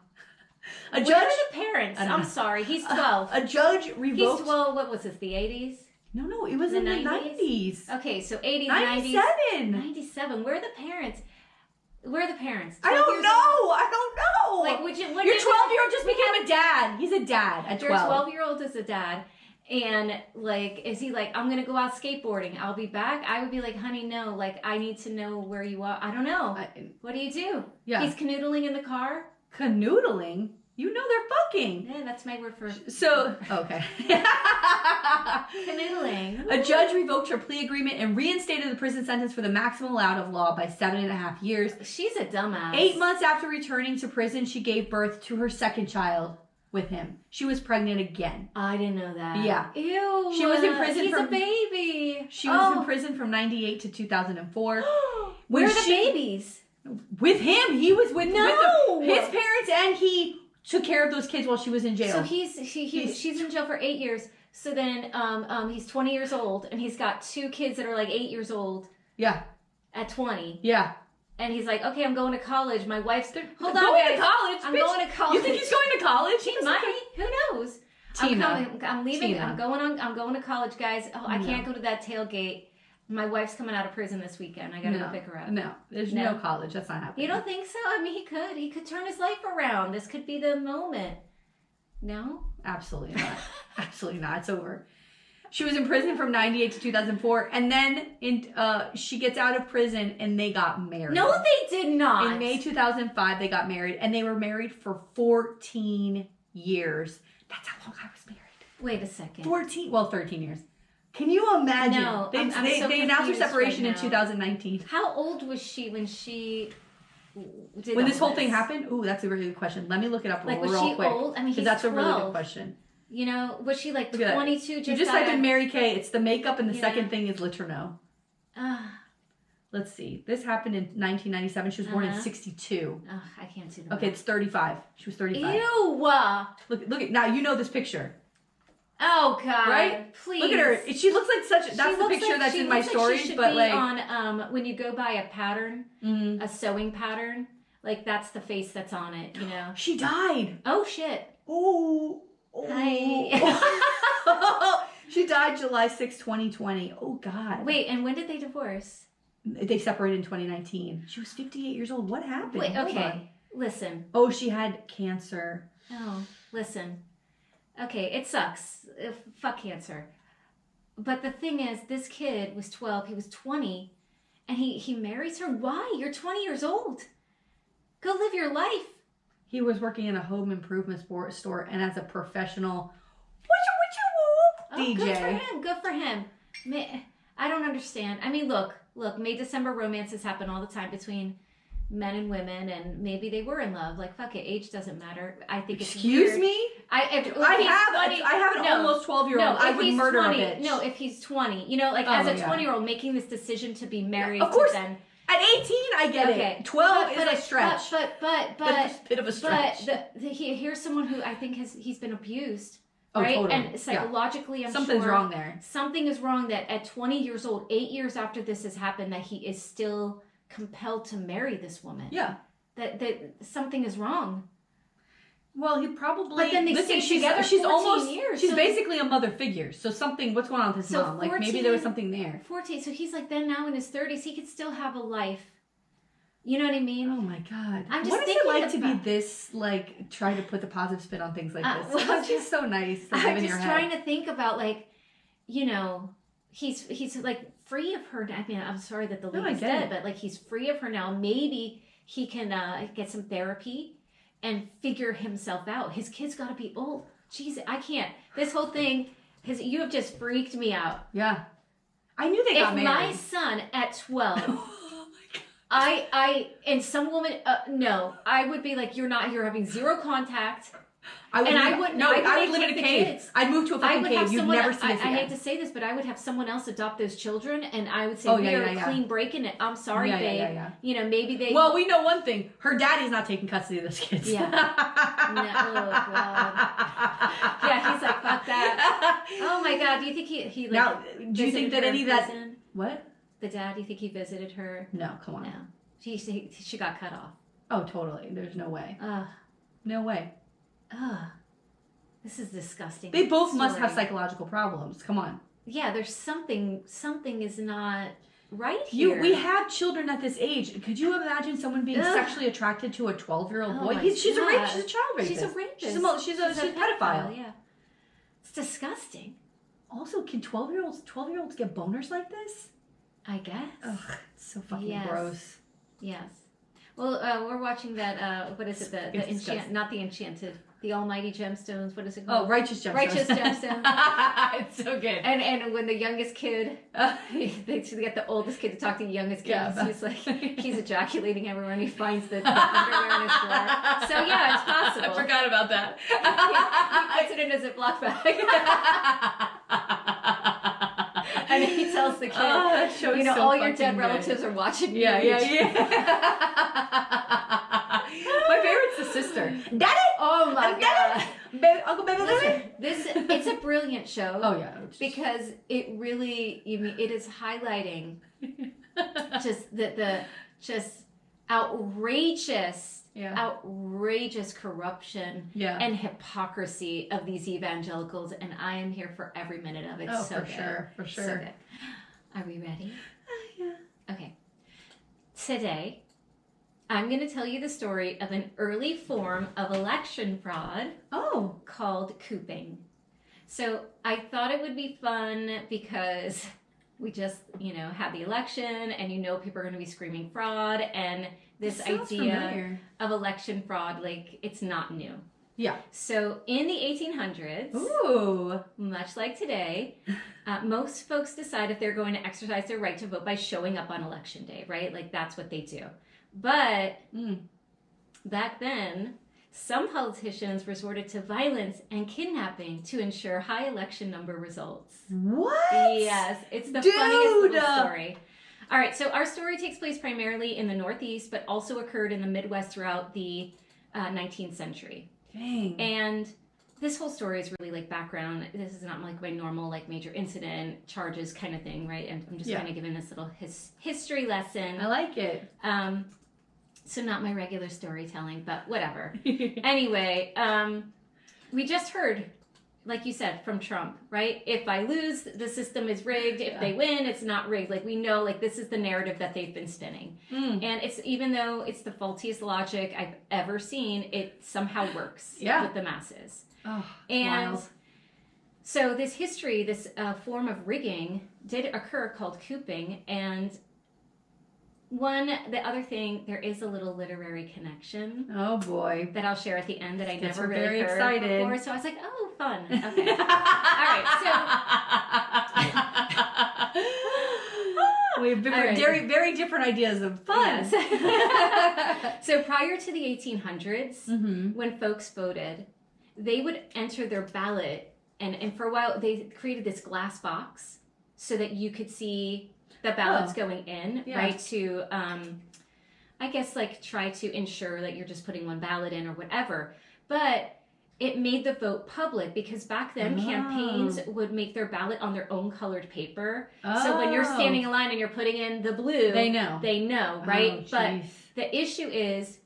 Where are the parents? I'm sorry. He's 12. A judge revoked... He's 12. What was this, the 80s? No. It was in the 90s. Okay, so 80s, 97. 90s. 97. Where are the parents? Where are the parents? I don't know. Like, your 12-year-old just became a dad. He's a dad at 12. Your 12-year-old is a dad. And, like, is he like, I'm going to go out skateboarding. I'll be back? I would be like, honey, no. Like, I need to know where you are. I don't know. What do you do? Yeah. He's canoodling in the car? Canoodling? You know they're fucking. Yeah, that's my word for... So, okay. Canoodling. A judge revoked her plea agreement and reinstated the prison sentence for the maximum allowed of law by 7.5 years. She's a dumbass. 8 months after returning to prison, she gave birth to her second child with him. She was pregnant again. I didn't know that. Yeah. Ew. She was in prison He's a baby. She was in prison from 98 to 2004. Where are the babies? With him. He was with his parents, and he took care of those kids while she was in jail. So she's in jail for 8 years. So then he's 20 years old, and he's got 2 kids that are like 8 years old. Yeah. At 20. Yeah. And he's like, okay, I'm going to college. My wife's... Hold on, going to college? I'm going to college. You think he's going to college? He might. Who knows? Tina. I'm leaving. Tina. I'm going to college, guys. Oh, I can't go to that tailgate. My wife's coming out of prison this weekend. I got to go pick her up. No, there's no college. That's not happening. You don't think so? I mean, he could. He could turn his life around. This could be the moment. No? Absolutely not. Absolutely not. It's over. She was in prison from 98 to 2004, and then she gets out of prison, and they got married. No, they did not. In May 2005, they got married, and they were married for 14 years. That's how long I was married. Wait a second. 13 years. Can you imagine? No, they announced their separation in 2019. How old was she when she did when this whole thing happened? Ooh, that's a really good question. Let me look it up real quick. Was she old? I mean, he's that's 12. a really good question. You know, was she like 22? You just type in Mary Kay. It's the makeup, and the second thing is Letourneau. Let's see. This happened in 1997. She was born in 62. I can't see that. Okay, it's 35. She was 35. Ew! Look at now. You know this picture. Oh God! Right? Please. Look at her. She looks like such. That's the picture that's in my stories. But like on when you go by a pattern, a sewing pattern, like that's the face that's on it. You know. She died. Oh shit. Oh. Hi. She died July 6, 2020. Oh God. Wait, and when did they divorce? They separated in 2019. She was 58 years old. What happened? Wait, okay. Listen. Oh, she had cancer. Oh, listen. Okay, it sucks. Fuck cancer. But the thing is, this kid was 12. He was 20. And he marries her? Why? You're 20 years old. Go live your life. He was working in a home improvement store and as a professional DJ. Good for him. I don't understand. I mean, look, May-December romances happen all the time between men and women, and maybe they were in love. Like, fuck it, age doesn't matter. I think it's Excuse weird. me? I have an almost 12-year-old. I would murder a bitch. No, if he's 20. You know, like, as a 20-year-old making this decision to be married of course. to then... At 18, I get it. 12 is a stretch. But it's a bit of a stretch. But here's someone who I think he's been abused. Oh, right? Totally. And psychologically, I'm Something's sure wrong there. Something is wrong that at 20 years old, 8 years after this has happened, that he is still compelled to marry this woman. Yeah. That something is wrong. Well, he probably. But then they stayed together she's 14 almost, years. She's basically a mother figure. So what's going on with his mom? 14, like maybe there was something there. 14. So he's like then now in his 30s, he could still have a life. You know what I mean? Oh my God. I'm just what is it like to be this, like, try to put the positive spin on things like this? Well, it's just so nice to live in your head. I'm just trying to think about, like, you know, he's like free of her. I mean, I'm sorry that the lady's dead, but like he's free of her now. Maybe he can get some therapy and figure himself out. His kid's got to be old. Jeez, I can't. This whole thing, you have just freaked me out. Yeah. I knew they got married. If my son at 12... and some woman, no, I would be like, you're having zero contact. I would live in a cave. Kids. I'd move to a fucking cave. You'd never see us again. I hate to say this, but I would have someone else adopt those children, and I would say, we are clean breaking it. I'm sorry, babe. Yeah. You know, maybe they... Well, we know one thing. Her daddy's not taking custody of those kids. Yeah. No, oh, God. Yeah, he's like, fuck that. Oh, my God. Do you think he like... Now, do you think that any of that... What? The dad, do you think he visited her? No, come on. No. She got cut off. Oh, totally. There's no way. No way. This is disgusting. They both must have psychological problems. Come on. Yeah, there's something is not right here. We have children at this age. Could you imagine someone being sexually attracted to a 12-year-old boy? She's a rapist. She's a child rapist. She's a rapist. She's a pedophile. Yeah. It's disgusting. Also, can 12-year-olds get boners like this? I guess. Ugh, it's so fucking gross. Yes. Well, we're watching that, what is it? Not the Enchanted. The Almighty Gemstones. What is it called? Oh, Righteous Gemstones. Righteous Gemstones. It's so good. And when the youngest kid, they get the oldest kid to talk to the youngest kid. Yeah. He's like, he's ejaculating everywhere, and he finds the underwear in his drawer. So yeah, it's possible. I forgot about that. He puts it in a Ziploc bag. And he tells the kid, that show is so all your dead fucking relatives are watching you. Yeah. My favorite's the sister. Daddy! Oh my God. Baby, Uncle Baby Louie? It's a brilliant show. Oh yeah. Because it really, it is highlighting just the outrageous corruption and hypocrisy of these evangelicals, and I am here for every minute of it. Oh, so for good. sure. So good. Are we ready? Yeah. Okay. Today, I'm going to tell you the story of an early form of election fraud called Cooping. So I thought it would be fun because we just, had the election and people are going to be screaming fraud, and this idea of election fraud, it's not new. Yeah. So in the 1800s, much like today, most folks decide if they're going to exercise their right to vote by showing up on election day, right? That's what they do. But back then, some politicians resorted to violence and kidnapping to ensure high election number results. What? Yes, it's the funniest little story. All right, so our story takes place primarily in the Northeast, but also occurred in the Midwest throughout the 19th century. Dang. And this whole story is really background. This is not my normal major incident charges kind of thing, right? And I'm just kind of giving this little history lesson. I like it. So not my regular storytelling, but whatever. Anyway, we just heard, like you said, from Trump, right? If I lose, the system is rigged. If they win, it's not rigged. We know, this is the narrative that they've been spinning. And it's, even though it's the faultiest logic I've ever seen, it somehow works with the masses. Oh, and wild. So this history, this form of rigging did occur called Cooping. And the other thing, there is a little literary connection. Oh boy. That I'll share at the end that I never really very heard excited. before. So I was like, oh, fun. Okay. All right. We have very different ideas of fun. Yes. So prior to the 1800s, when folks voted, they would enter their ballot, and for a while they created this glass box so that you could see the ballots going in, right? To, I guess, try to ensure that you're just putting one ballot in or whatever. But it made the vote public because back then campaigns would make their ballot on their own colored paper. So when you're standing in line and you're putting in the blue, they know, right? Oh, but the issue is,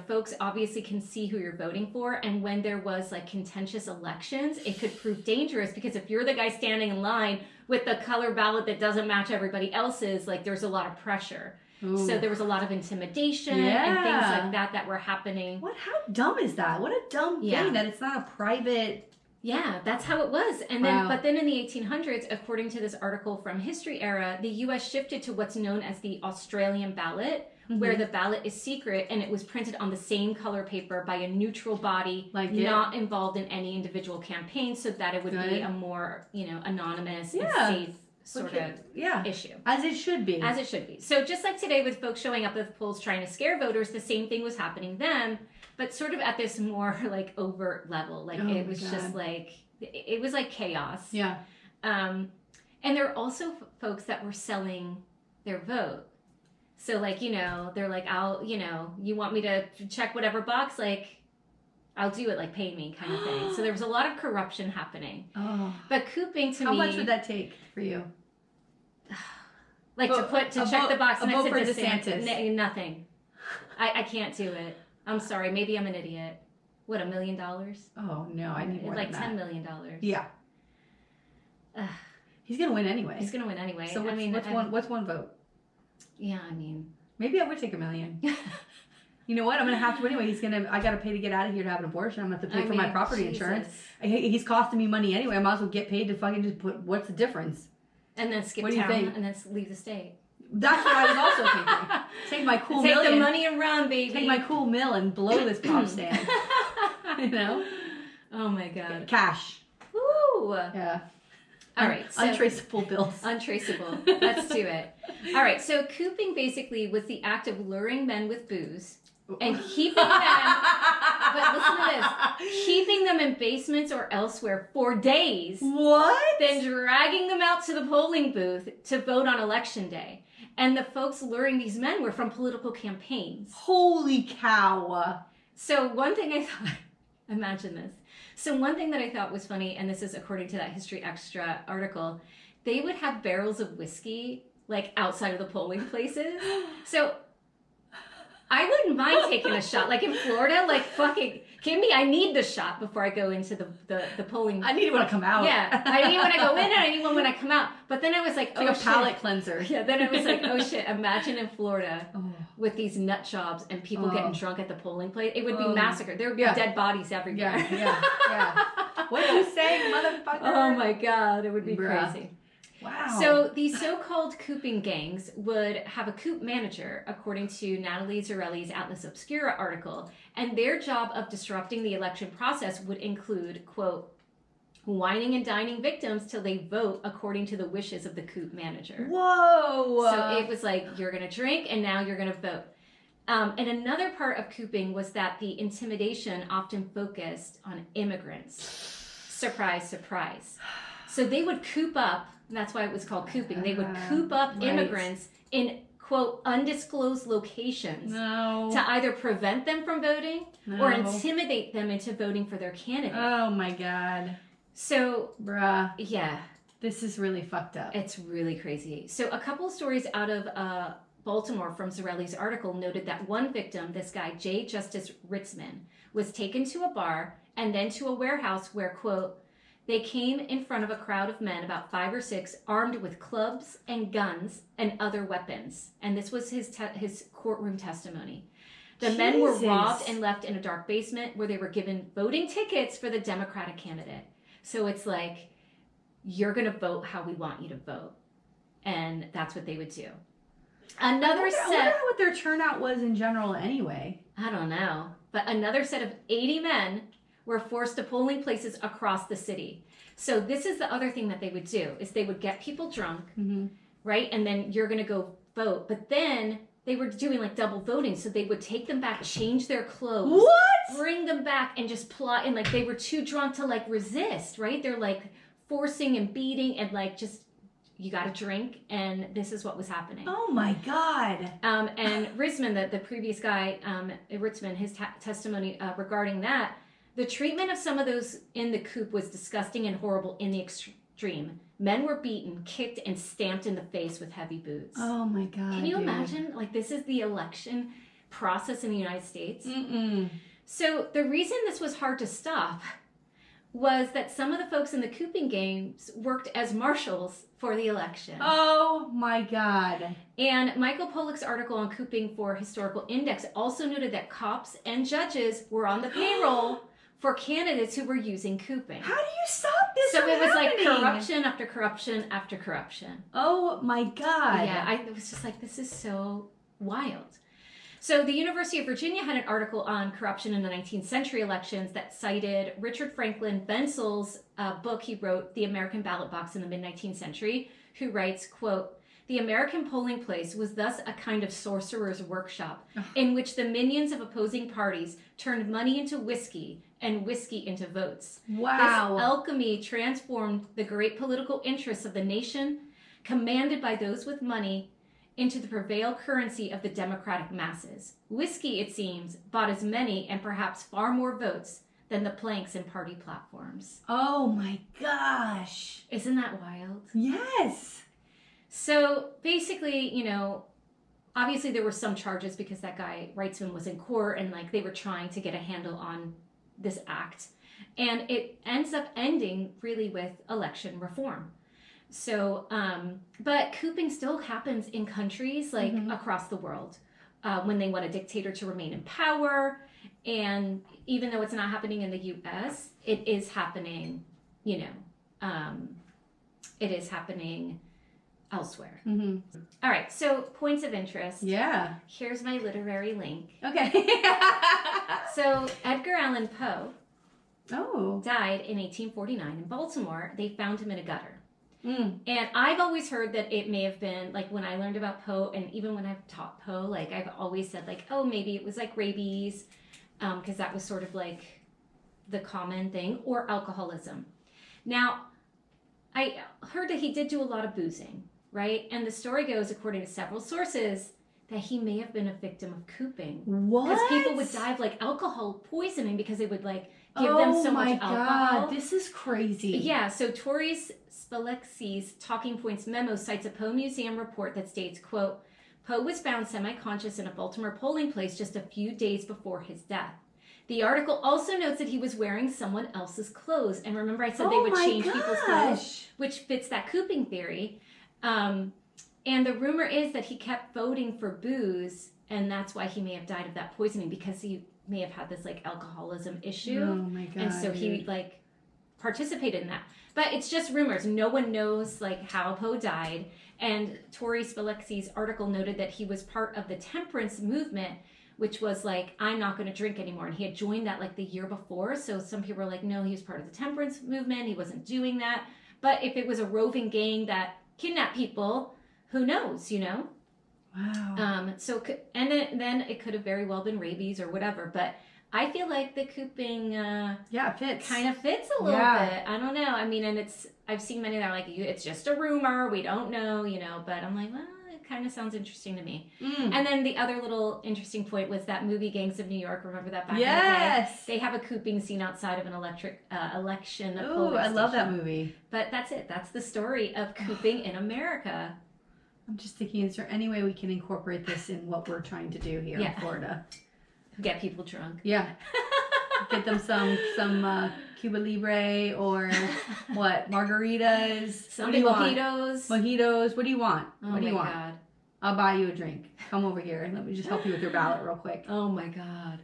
folks obviously can see who you're voting for, and when there was contentious elections, it could prove dangerous because if you're the guy standing in line with the color ballot that doesn't match everybody else's, there's a lot of pressure. Ooh. So there was a lot of intimidation and things like that were happening. How dumb is that? What a dumb thing that it's not a private. Yeah, that's how it was. And then in the 1800s, according to this article from History Era, the U.S. shifted to what's known as the Australian ballot, where the ballot is secret and it was printed on the same color paper by a neutral body, not involved in any individual campaign, so that it would be a more, anonymous and safe sort of issue. As it should be. As it should be. So just like today with folks showing up at the polls trying to scare voters, the same thing was happening then, but sort of at this more overt level. It was just it was chaos. Yeah. And there are also folks that were selling their vote. So they're I'll, you want me to check whatever box, I'll do it, pay me kind of thing. So there was a lot of corruption happening. Oh. But Cooping to me... How much would that take for you? To check the box next to DeSantis. Nothing. I can't do it. I'm sorry. Maybe I'm an idiot. What, $1 million? Oh, no. I need more than that. $10 million. Yeah. He's going to win anyway. So what's one vote? Yeah, I mean... Maybe I would take $1 million. You know what? I'm going to have to anyway. I got to pay to get out of here to have an abortion. I'm going to have to pay for my property insurance. He's costing me money anyway. I might as well get paid to fucking just put, what's the difference? And then skip town and then leave the state. That's what I was also thinking. Take my cool million. Take the money and run, baby. Take my cool mill and blow this pop stand. Oh my God. Cash. Woo! Yeah. All right. So, untraceable bills. Untraceable. Let's do it. All right. So Cooping basically was the act of luring men with booze and keeping them. But this. Keeping them in basements or elsewhere for days. What? Then dragging them out to the polling booth to vote on election day. And the folks luring these men were from political campaigns. Holy cow. So one thing I thought, imagine this. So one thing that I thought was funny, and this is according to that History Extra article, they would have barrels of whiskey like outside of the polling places. So I wouldn't mind taking a shot. Like in Florida, like fucking give me, I need the shot before I go into the polling. I need it when I come out. Yeah. I need when I go in and I need one when I come out. But then I was like, it's like a palate cleanser. Yeah, then I was like, oh shit, imagine in Florida with these nut jobs and people getting drunk at the polling place. It would be massacred. There would be dead bodies everywhere. Yeah. What are you saying, motherfucker? Oh my God, it would be crazy. Wow. So these so-called cooping gangs would have a coop manager, according to Natalie Zarelli's Atlas Obscura article, and their job of disrupting the election process would include, quote, whining and dining victims till they vote according to the wishes of the coop manager. Whoa! So it was like, you're going to drink and now you're going to vote. And another part of cooping was that the intimidation often focused on immigrants. Surprise, surprise. So they would coop up, and that's why it was called cooping. They would coop up immigrants in, quote, undisclosed locations to either prevent them from voting or intimidate them into voting for their candidate. Oh my God. So, yeah. This is really fucked up. It's really crazy. So a couple of stories out of Baltimore from Zarelli's article noted that one victim, this guy, J. Justice Ritzman, was taken to a bar and then to a warehouse where, quote, they came in front of a crowd of men, about 5 or 6, armed with clubs and guns and other weapons. And this was his courtroom testimony. The men were robbed and left in a dark basement where they were given voting tickets for the Democratic candidate. So it's like, you're going to vote how we want you to vote. And that's what they would do. I wonder what their turnout was in general anyway. I don't know. But another set of 80 men were forced to polling places across the city. So this is the other thing that they would do, is they would get people drunk, right? And then you're going to go vote. But then they were doing like double voting. So they would take them back, change their clothes. What? Bring them back and just plot. And like they were too drunk to like resist, right? They're like forcing and beating and like just, you got to drink. And this is what was happening. Oh my God. And Ritzman, the previous guy, Ritzman, his testimony regarding that, the treatment of some of those in the coop was disgusting and horrible in the extreme. Men were beaten, kicked, and stamped in the face with heavy boots. Oh my God. Can you imagine? Like, this is the election process in the United States. So the reason this was hard to stop was that some of the folks in the cooping gangs worked as marshals for the election. Oh my God. And Michael Pollack's article on cooping for Historical Index also noted that cops and judges were on the payroll for candidates who were using cooping. How do you stop this? So it was like corruption after corruption after corruption. Oh my God. Yeah, I was just like, this is so wild. So the University of Virginia had an article on corruption in the 19th century elections that cited Richard Franklin Bensel's book he wrote, The American Ballot Box in the mid-19th century, who writes, quote, the American polling place was thus a kind of sorcerer's workshop in which the minions of opposing parties turned money into whiskey and whiskey into votes. Wow. This alchemy transformed the great political interests of the nation, commanded by those with money, into the prevail currency of the democratic masses. Whiskey, it seems, bought as many and perhaps far more votes than the planks and party platforms. Oh my gosh. Isn't that wild? Yes. So basically, you know, obviously there were some charges because that guy Ritzman was in court and like they were trying to get a handle on this act. And it ends up ending really with election reform. So, but cooping still happens in countries like across the world when they want a dictator to remain in power. And even though it's not happening in the U.S., it is happening, you know, it is happening elsewhere. All right, so points of interest. Yeah. Here's my literary link. Okay. So Edgar Allan Poe died in 1849 in Baltimore. They found him in a gutter. And I've always heard that it may have been, like, when I learned about Poe, and even when I've taught Poe, like, I've always said, like, oh, maybe it was, like, rabies, because that was sort of like the common thing, or alcoholism. Now, I heard that he did do a lot of boozing, right? And the story goes, according to several sources, that he may have been a victim of cooping. What? Because people would die of like alcohol poisoning because they would like give them so much alcohol. Oh my God, this is crazy. Yeah, so Tori Spilexi's Talking Points memo cites a Poe Museum report that states, quote, Poe was found semi-conscious in a Baltimore polling place just a few days before his death. The article also notes that he was wearing someone else's clothes. And remember I said they would change people's clothes, which fits that cooping theory. And the rumor is that he kept voting for booze, and that's why he may have died of that poisoning, because he may have had this like alcoholism issue. Oh my God. And so he like participated in that. But it's just rumors. No one knows like how Poe died. And Tori Spilexi's article noted that he was part of the temperance movement, which was like, I'm not going to drink anymore. And he had joined that like the year before. So some people were like, no, he was part of the temperance movement. He wasn't doing that. But if it was a roving gang that kidnapped people, who knows, you know? Wow. And then it could have very well been rabies or whatever. But I feel like the cooping it fits. Kind of fits a little bit. I don't know. I mean, and I've seen many that are like, it's just a rumor. We don't know, you know. But I'm like, well, it kind of sounds interesting to me. And then the other little interesting point was that movie Gangs of New York. Remember that back in the day? They have a cooping scene outside of an election. Oh, I love that movie. But that's it. That's the story of cooping in America. I'm just thinking, is there any way we can incorporate this in what we're trying to do here in Florida? Get people drunk. Yeah. Get them some Cuba Libre or what? Margaritas. Some mojitos. Mojitos. What do you want? What do you want? God. I'll buy you a drink. Come over here. Let me just help you with your ballot real quick. Oh my God.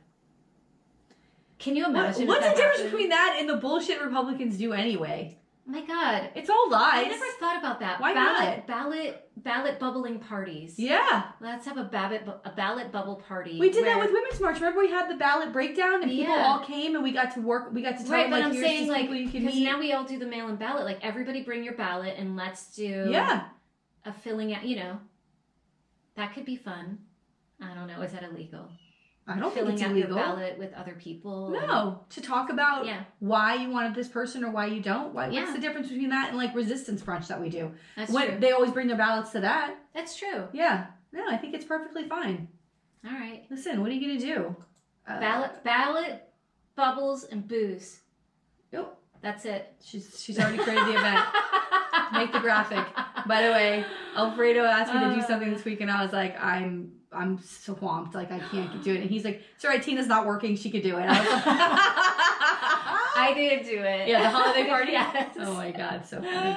Can you imagine? What's the difference between that and the bullshit Republicans do anyway? Oh my God. It's all lies. I never thought about that. Why not? Ballot bubbling parties. Yeah. Let's have a ballot bubble party. We did that with Women's March. Remember we had the ballot breakdown and people all came and we got to work. We got to tell them, but like, I'm here's saying, like, because now we all do the mail-in ballot. Like, everybody bring your ballot and let's do a filling out, you know. That could be fun. I don't know. Is that illegal? I don't think it's illegal. Filling out your ballot with other people. No, to talk about why you wanted this person or why you don't. What's the difference between that and like resistance brunch that we do? That's true. They always bring their ballots to that. That's true. Yeah. No, I think it's perfectly fine. All right. Listen, what are you going to do? Ballot, bubbles, and booze. Yep. That's it. She's already created the event. Make the graphic. By the way, Alfredo asked me to do something this week and I was like, I'm swamped. Like, I can't do it. And he's like, sorry, Tina's not working. She could do it. I was like, I did do it. Yeah, the holiday party? Yes. Oh my God, so funny.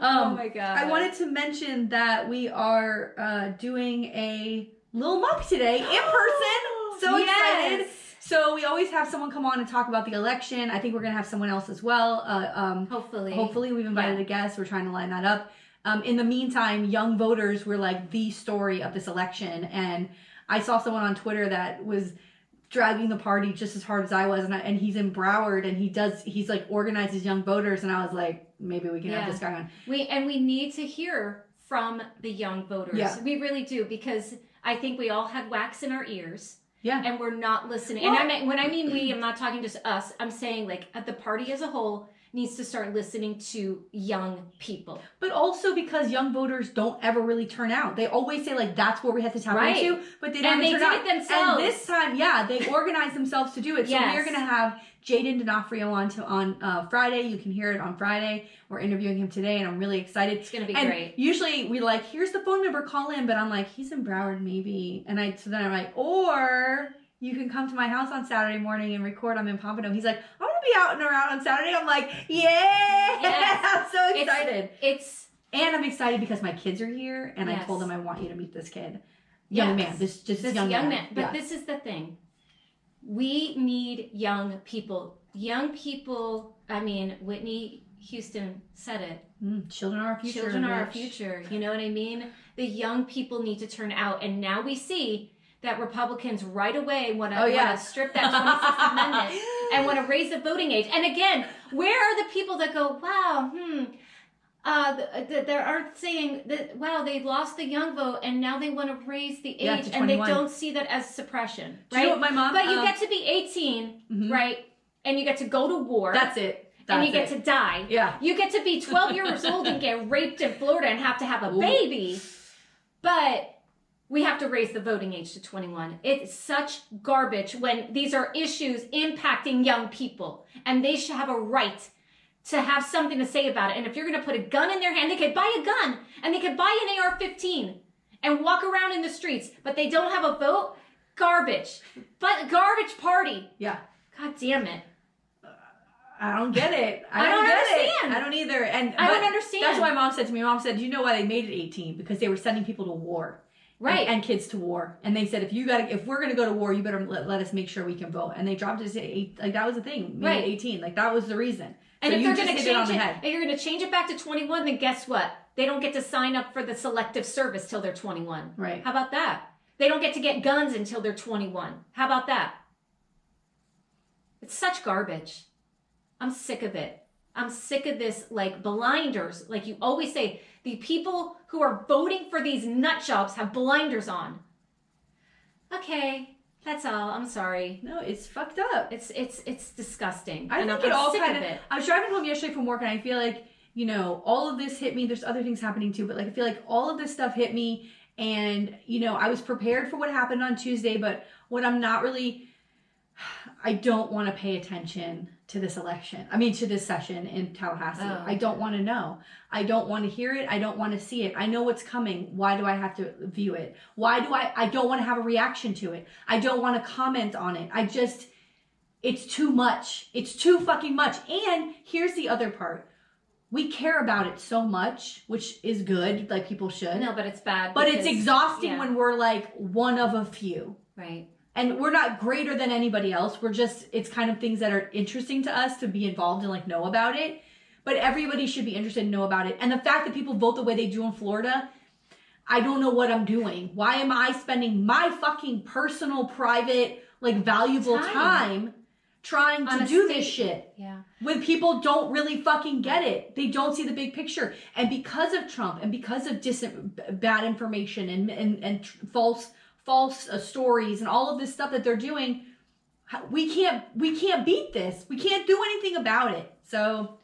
Oh my God. I wanted to mention that we are doing a little muck today in person. So excited. So we always have someone come on and talk about the election. I think we're going to have someone else as well. Hopefully we've invited a guest. We're trying to line that up. In the meantime, young voters were like the story of this election. And I saw someone on Twitter that was dragging the party just as hard as I was. And he's in Broward and he's like organizes young voters. And I was like, maybe we can have this guy on. We need to hear from the young voters. Yeah. We really do, because I think we all had wax in our ears. Yeah. And we're not listening. Well, and when I mean we, I'm not talking just us. I'm saying like at the party as a whole needs to start listening to young people. But also because young voters don't ever really turn out. They always say like that's where we have to tap into, but they don't turn out. And they did it themselves. And this time, they organized themselves to do it. So we're going to have Jaden D'Onofrio on Friday. You can hear it on Friday. We're interviewing him today, and I'm really excited. It's going to be great. Usually we like, here's the phone number, call in, but I'm like, he's in Broward maybe. And so then I'm like, or you can come to my house on Saturday morning and record. I'm in Pompano. He's like, I'm going to be out and around on Saturday. I'm like, I'm so excited. And I'm excited because my kids are here, and I told them I want you to meet this kid. Young man. This young man. But this is the thing. We need young people. Young people, I mean, Whitney Houston said it. Children are our future. Children are our future. You know what I mean? The young people need to turn out. And now we see that Republicans right away want to strip that 26th Amendment and want to raise the voting age. And again, where are the people that go, wow, They are saying that, wow, they lost the young vote and now they want to raise the age and they don't see that as suppression, right? Do you know what my mom... But you get to be 18, right? And you get to go to war. That's it. And you get to die. Yeah. You get to be 12 years old and get raped in Florida and have to have a baby. But we have to raise the voting age to 21. It's such garbage when these are issues impacting young people. And they should have a right to have something to say about it. And if you're going to put a gun in their hand, they could buy a gun. And they could buy an AR-15 and walk around in the streets. But they don't have a vote? Garbage. But garbage party. Yeah. God damn it. I don't get it. I don't understand. I don't either. And I don't understand. That's what my mom said to me. My mom said, "Do you know why they made it 18? Because they were sending people to war, right? And kids to war. And they said, if we're gonna go to war, you better let us make sure we can vote. And they dropped it to 8. Like that was the thing. Made it 18. Like that was the reason. And so if they're gonna change it, if you're gonna change it back to 21, then guess what? They don't get to sign up for the selective service till they're 21. Right? How about that? They don't get to get guns until they're 21. How about that? It's such garbage. I'm sick of it. I'm sick of this, like, blinders. Like you always say, the people who are voting for these nut jobs have blinders on. Okay, that's all. I'm sorry. No, it's fucked up. It's disgusting. I think it all kind of... I was driving home yesterday from work and I feel like, you know, all of this hit me. There's other things happening too, but like I feel like all of this stuff hit me and, you know, I was prepared for what happened on Tuesday, but what I'm not really... I don't want to pay attention to this election. I mean, to this session in Tallahassee. Oh. I don't want to know. I don't want to hear it. I don't want to see it. I know what's coming. Why do I have to view it? Why do I don't want to have a reaction to it. I don't want to comment on it. It's too much. It's too fucking much. And here's the other part. We care about it so much, which is good, like people should. No, but it's bad. But it's exhausting when we're like one of a few. Right. And we're not greater than anybody else. We're just, it's kind of things that are interesting to us to be involved and like know about it. But everybody should be interested and know about it. And the fact that people vote the way they do in Florida, I don't know what I'm doing. Why am I spending my fucking personal, private, like valuable time trying to do this shit? Yeah. When people don't really fucking get it. They don't see the big picture. And because of Trump and because of bad information and false stories and all of this stuff that they're doing, we can't beat this. We can't do anything about it. So,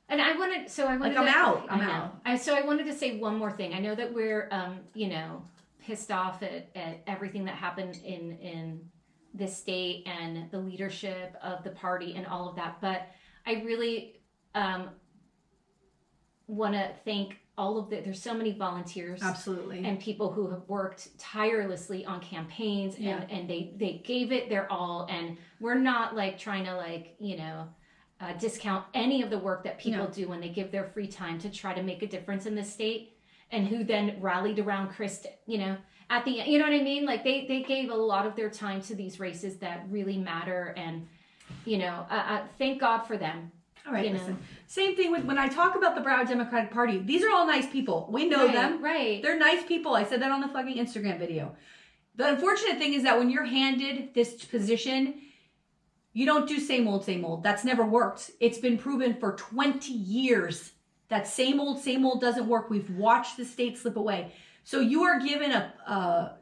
and I wanted I'm out. So I wanted to say one more thing. I know that we're pissed off at everything that happened in this state and the leadership of the party and all of that, but I really want to thank all of there's so many volunteers, absolutely, and people who have worked tirelessly on campaigns and they gave it their all, and we're not like trying to discount any of the work that people do when they give their free time to try to make a difference in the state, and who then rallied around Chris, at the end, you know what I mean? Like they gave a lot of their time to these races that really matter, and thank God for them. All right, listen. Same thing with when I talk about the Broward Democratic Party. These are all nice people. We know them. Right. They're nice people. I said that on the fucking Instagram video. The unfortunate thing is that when you're handed this position, you don't do same old, same old. That's never worked. It's been proven for 20 years that same old doesn't work. We've watched the state slip away. So you are given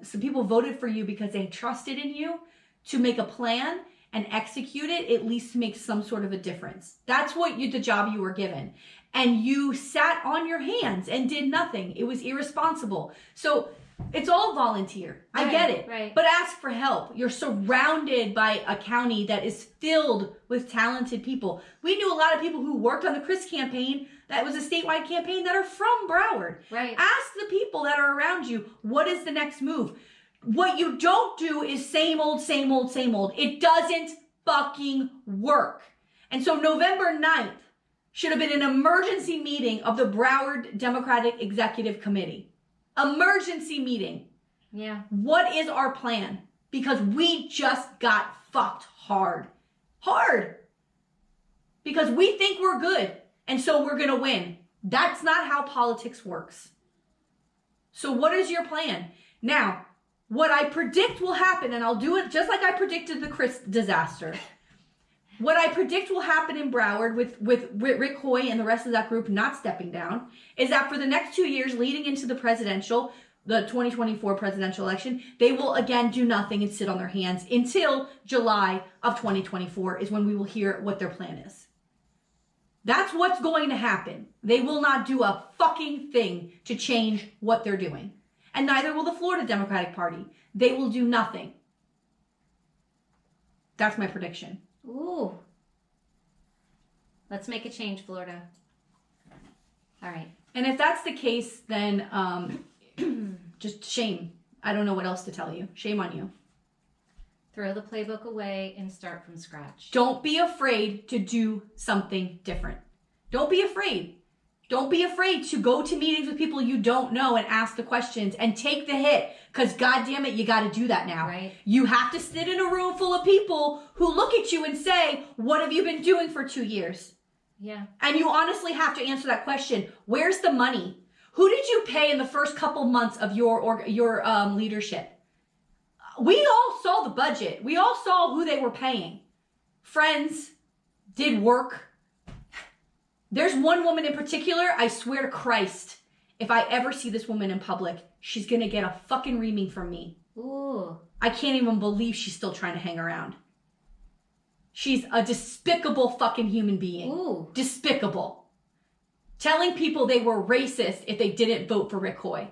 some people voted for you because they trusted in you to make a plan and execute it, at least to make some sort of a difference. That's the job you were given. And you sat on your hands and did nothing. It was irresponsible. So it's all volunteer. Right, I get it. Right. But ask for help. You're surrounded by a county that is filled with talented people. We knew a lot of people who worked on the Chris campaign, that was a statewide campaign, that are from Broward. Right. Ask the people that are around you, what is the next move? What you don't do is same old, same old, same old. It doesn't fucking work. And so November 9th should have been an emergency meeting of the Broward Democratic Executive Committee. Emergency meeting. Yeah. What is our plan? Because we just got fucked hard. Hard. Because we think we're good. And so we're going to win. That's not how politics works. So what is your plan? Now, what I predict will happen, and I'll do it just like I predicted the Chris disaster. What I predict will happen in Broward with Rick Hoy and the rest of that group not stepping down is that for the next 2 years leading into the 2024 presidential election, they will again do nothing and sit on their hands until July of 2024 is when we will hear what their plan is. That's what's going to happen. They will not do a fucking thing to change what they're doing. And neither will the Florida Democratic Party. They will do nothing. That's my prediction. Ooh. Let's make a change, Florida. All right. And if that's the case, then just shame. I don't know what else to tell you. Shame on you. Throw the playbook away and start from scratch. Don't be afraid to do something different. Don't be afraid. Don't be afraid to go to meetings with people you don't know and ask the questions and take the hit. Because goddamn it, you got to do that now. Right. You have to sit in a room full of people who look at you and say, "What have you been doing for 2 years?" Yeah. And you honestly have to answer that question. Where's the money? Who did you pay in the first couple months of your leadership? We all saw the budget. We all saw who they were paying. Friends did work. There's one woman in particular, I swear to Christ, if I ever see this woman in public, she's going to get a fucking reaming from me. Ooh. I can't even believe she's still trying to hang around. She's a despicable fucking human being. Ooh. Despicable. Telling people they were racist if they didn't vote for Rick Hoy.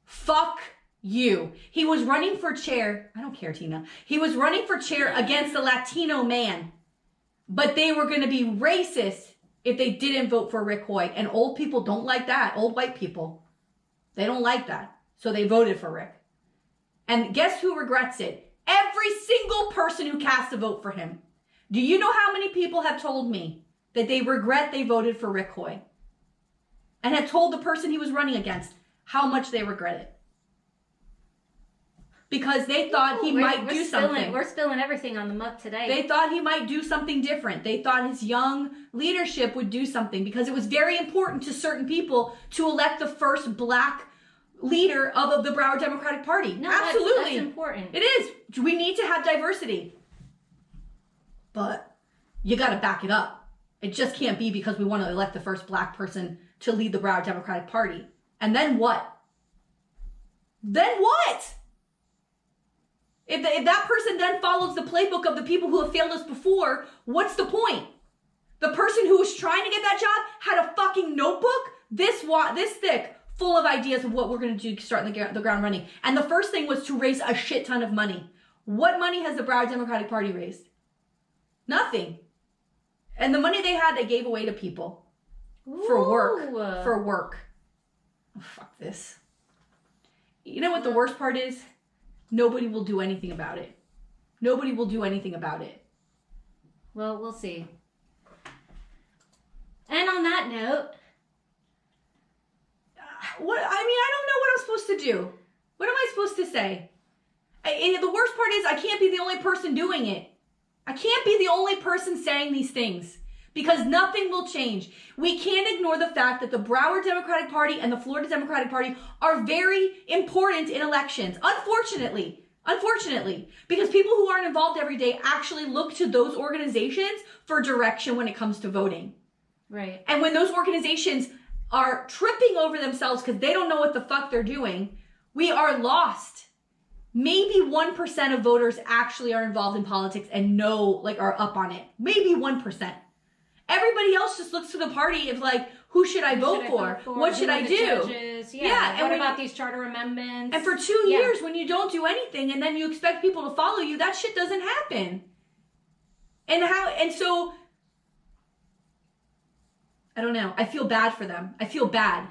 Fuck you. He was running for chair. I don't care, Tina. He was running for chair against a Latino man. But they were going to be racist if they didn't vote for Rick Hoy. And old people don't like that. Old white people. They don't like that. So they voted for Rick. And guess who regrets it? Every single person who cast a vote for him. Do you know how many people have told me that they regret they voted for Rick Hoy? And have told the person he was running against how much they regret it. Because they thought he might do something. We're spilling everything on the muck today. They thought he might do something different. They thought his young leadership would do something because it was very important to certain people to elect the first black leader of the Broward Democratic Party. No, absolutely. That's important. It is. We need to have diversity. But you got to back it up. It just can't be because we want to elect the first black person to lead the Broward Democratic Party. And then what? Then what? If that person then follows the playbook of the people who have failed us before, what's the point? The person who was trying to get that job had a fucking notebook this thick, full of ideas of what we're going to do to start the ground running. And the first thing was to raise a shit ton of money. What money has the Broward Democratic Party raised? Nothing. And the money they had, they gave away to people. For work. For work. Oh, fuck this. You know what the worst part is? Nobody will do anything about it. Nobody will do anything about it. Well, we'll see. And on that note... I don't know what I'm supposed to do. What am I supposed to say? And the worst part is I can't be the only person doing it. I can't be the only person saying these things. Because nothing will change. We can't ignore the fact that the Broward Democratic Party and the Florida Democratic Party are very important in elections. Unfortunately. Because people who aren't involved every day actually look to those organizations for direction when it comes to voting. Right. And when those organizations are tripping over themselves because they don't know what the fuck they're doing, we are lost. Maybe 1% of voters actually are involved in politics and are up on it. Maybe 1%. Everybody else just looks to the party of who should I vote for? What should I do? Judges? Yeah. And what about these charter amendments? And for 2 years, when you don't do anything and then you expect people to follow you, that shit doesn't happen. And so, I don't know. I feel bad for them. I feel bad.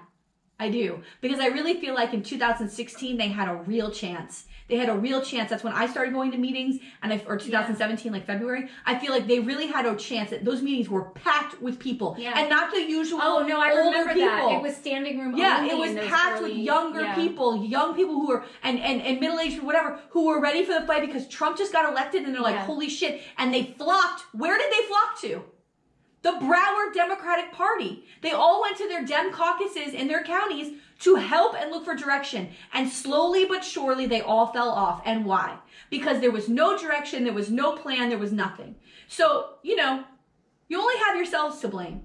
I do. Because I really feel like in 2016, they had a real chance. That's when I started going to meetings, or 2017, February. I feel like they really had a chance. Those meetings were packed with people, and not the usual. Oh no, I remember people. that. It was standing room. Yeah, only it was packed with younger people, young people who were and middle aged, whatever, who were ready for the fight because Trump just got elected, and they're like, holy shit! And they flocked. Where did they flock to? The Broward Democratic Party. They all went to their Dem caucuses in their counties to help and look for direction. And slowly but surely, they all fell off. And why? Because there was no direction, there was no plan, there was nothing. So, you only have yourselves to blame.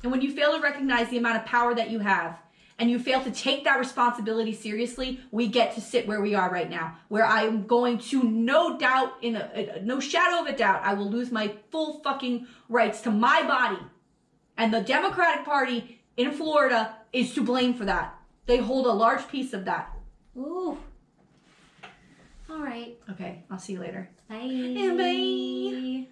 And when you fail to recognize the amount of power that you have, and you fail to take that responsibility seriously, we get to sit where we are right now, where I am going to, no doubt, no shadow of a doubt, I will lose my full fucking rights to my body. And the Democratic Party in Florida is to blame for that. They hold a large piece of that. Ooh. All right. Okay, I'll see you later. Bye. Bye.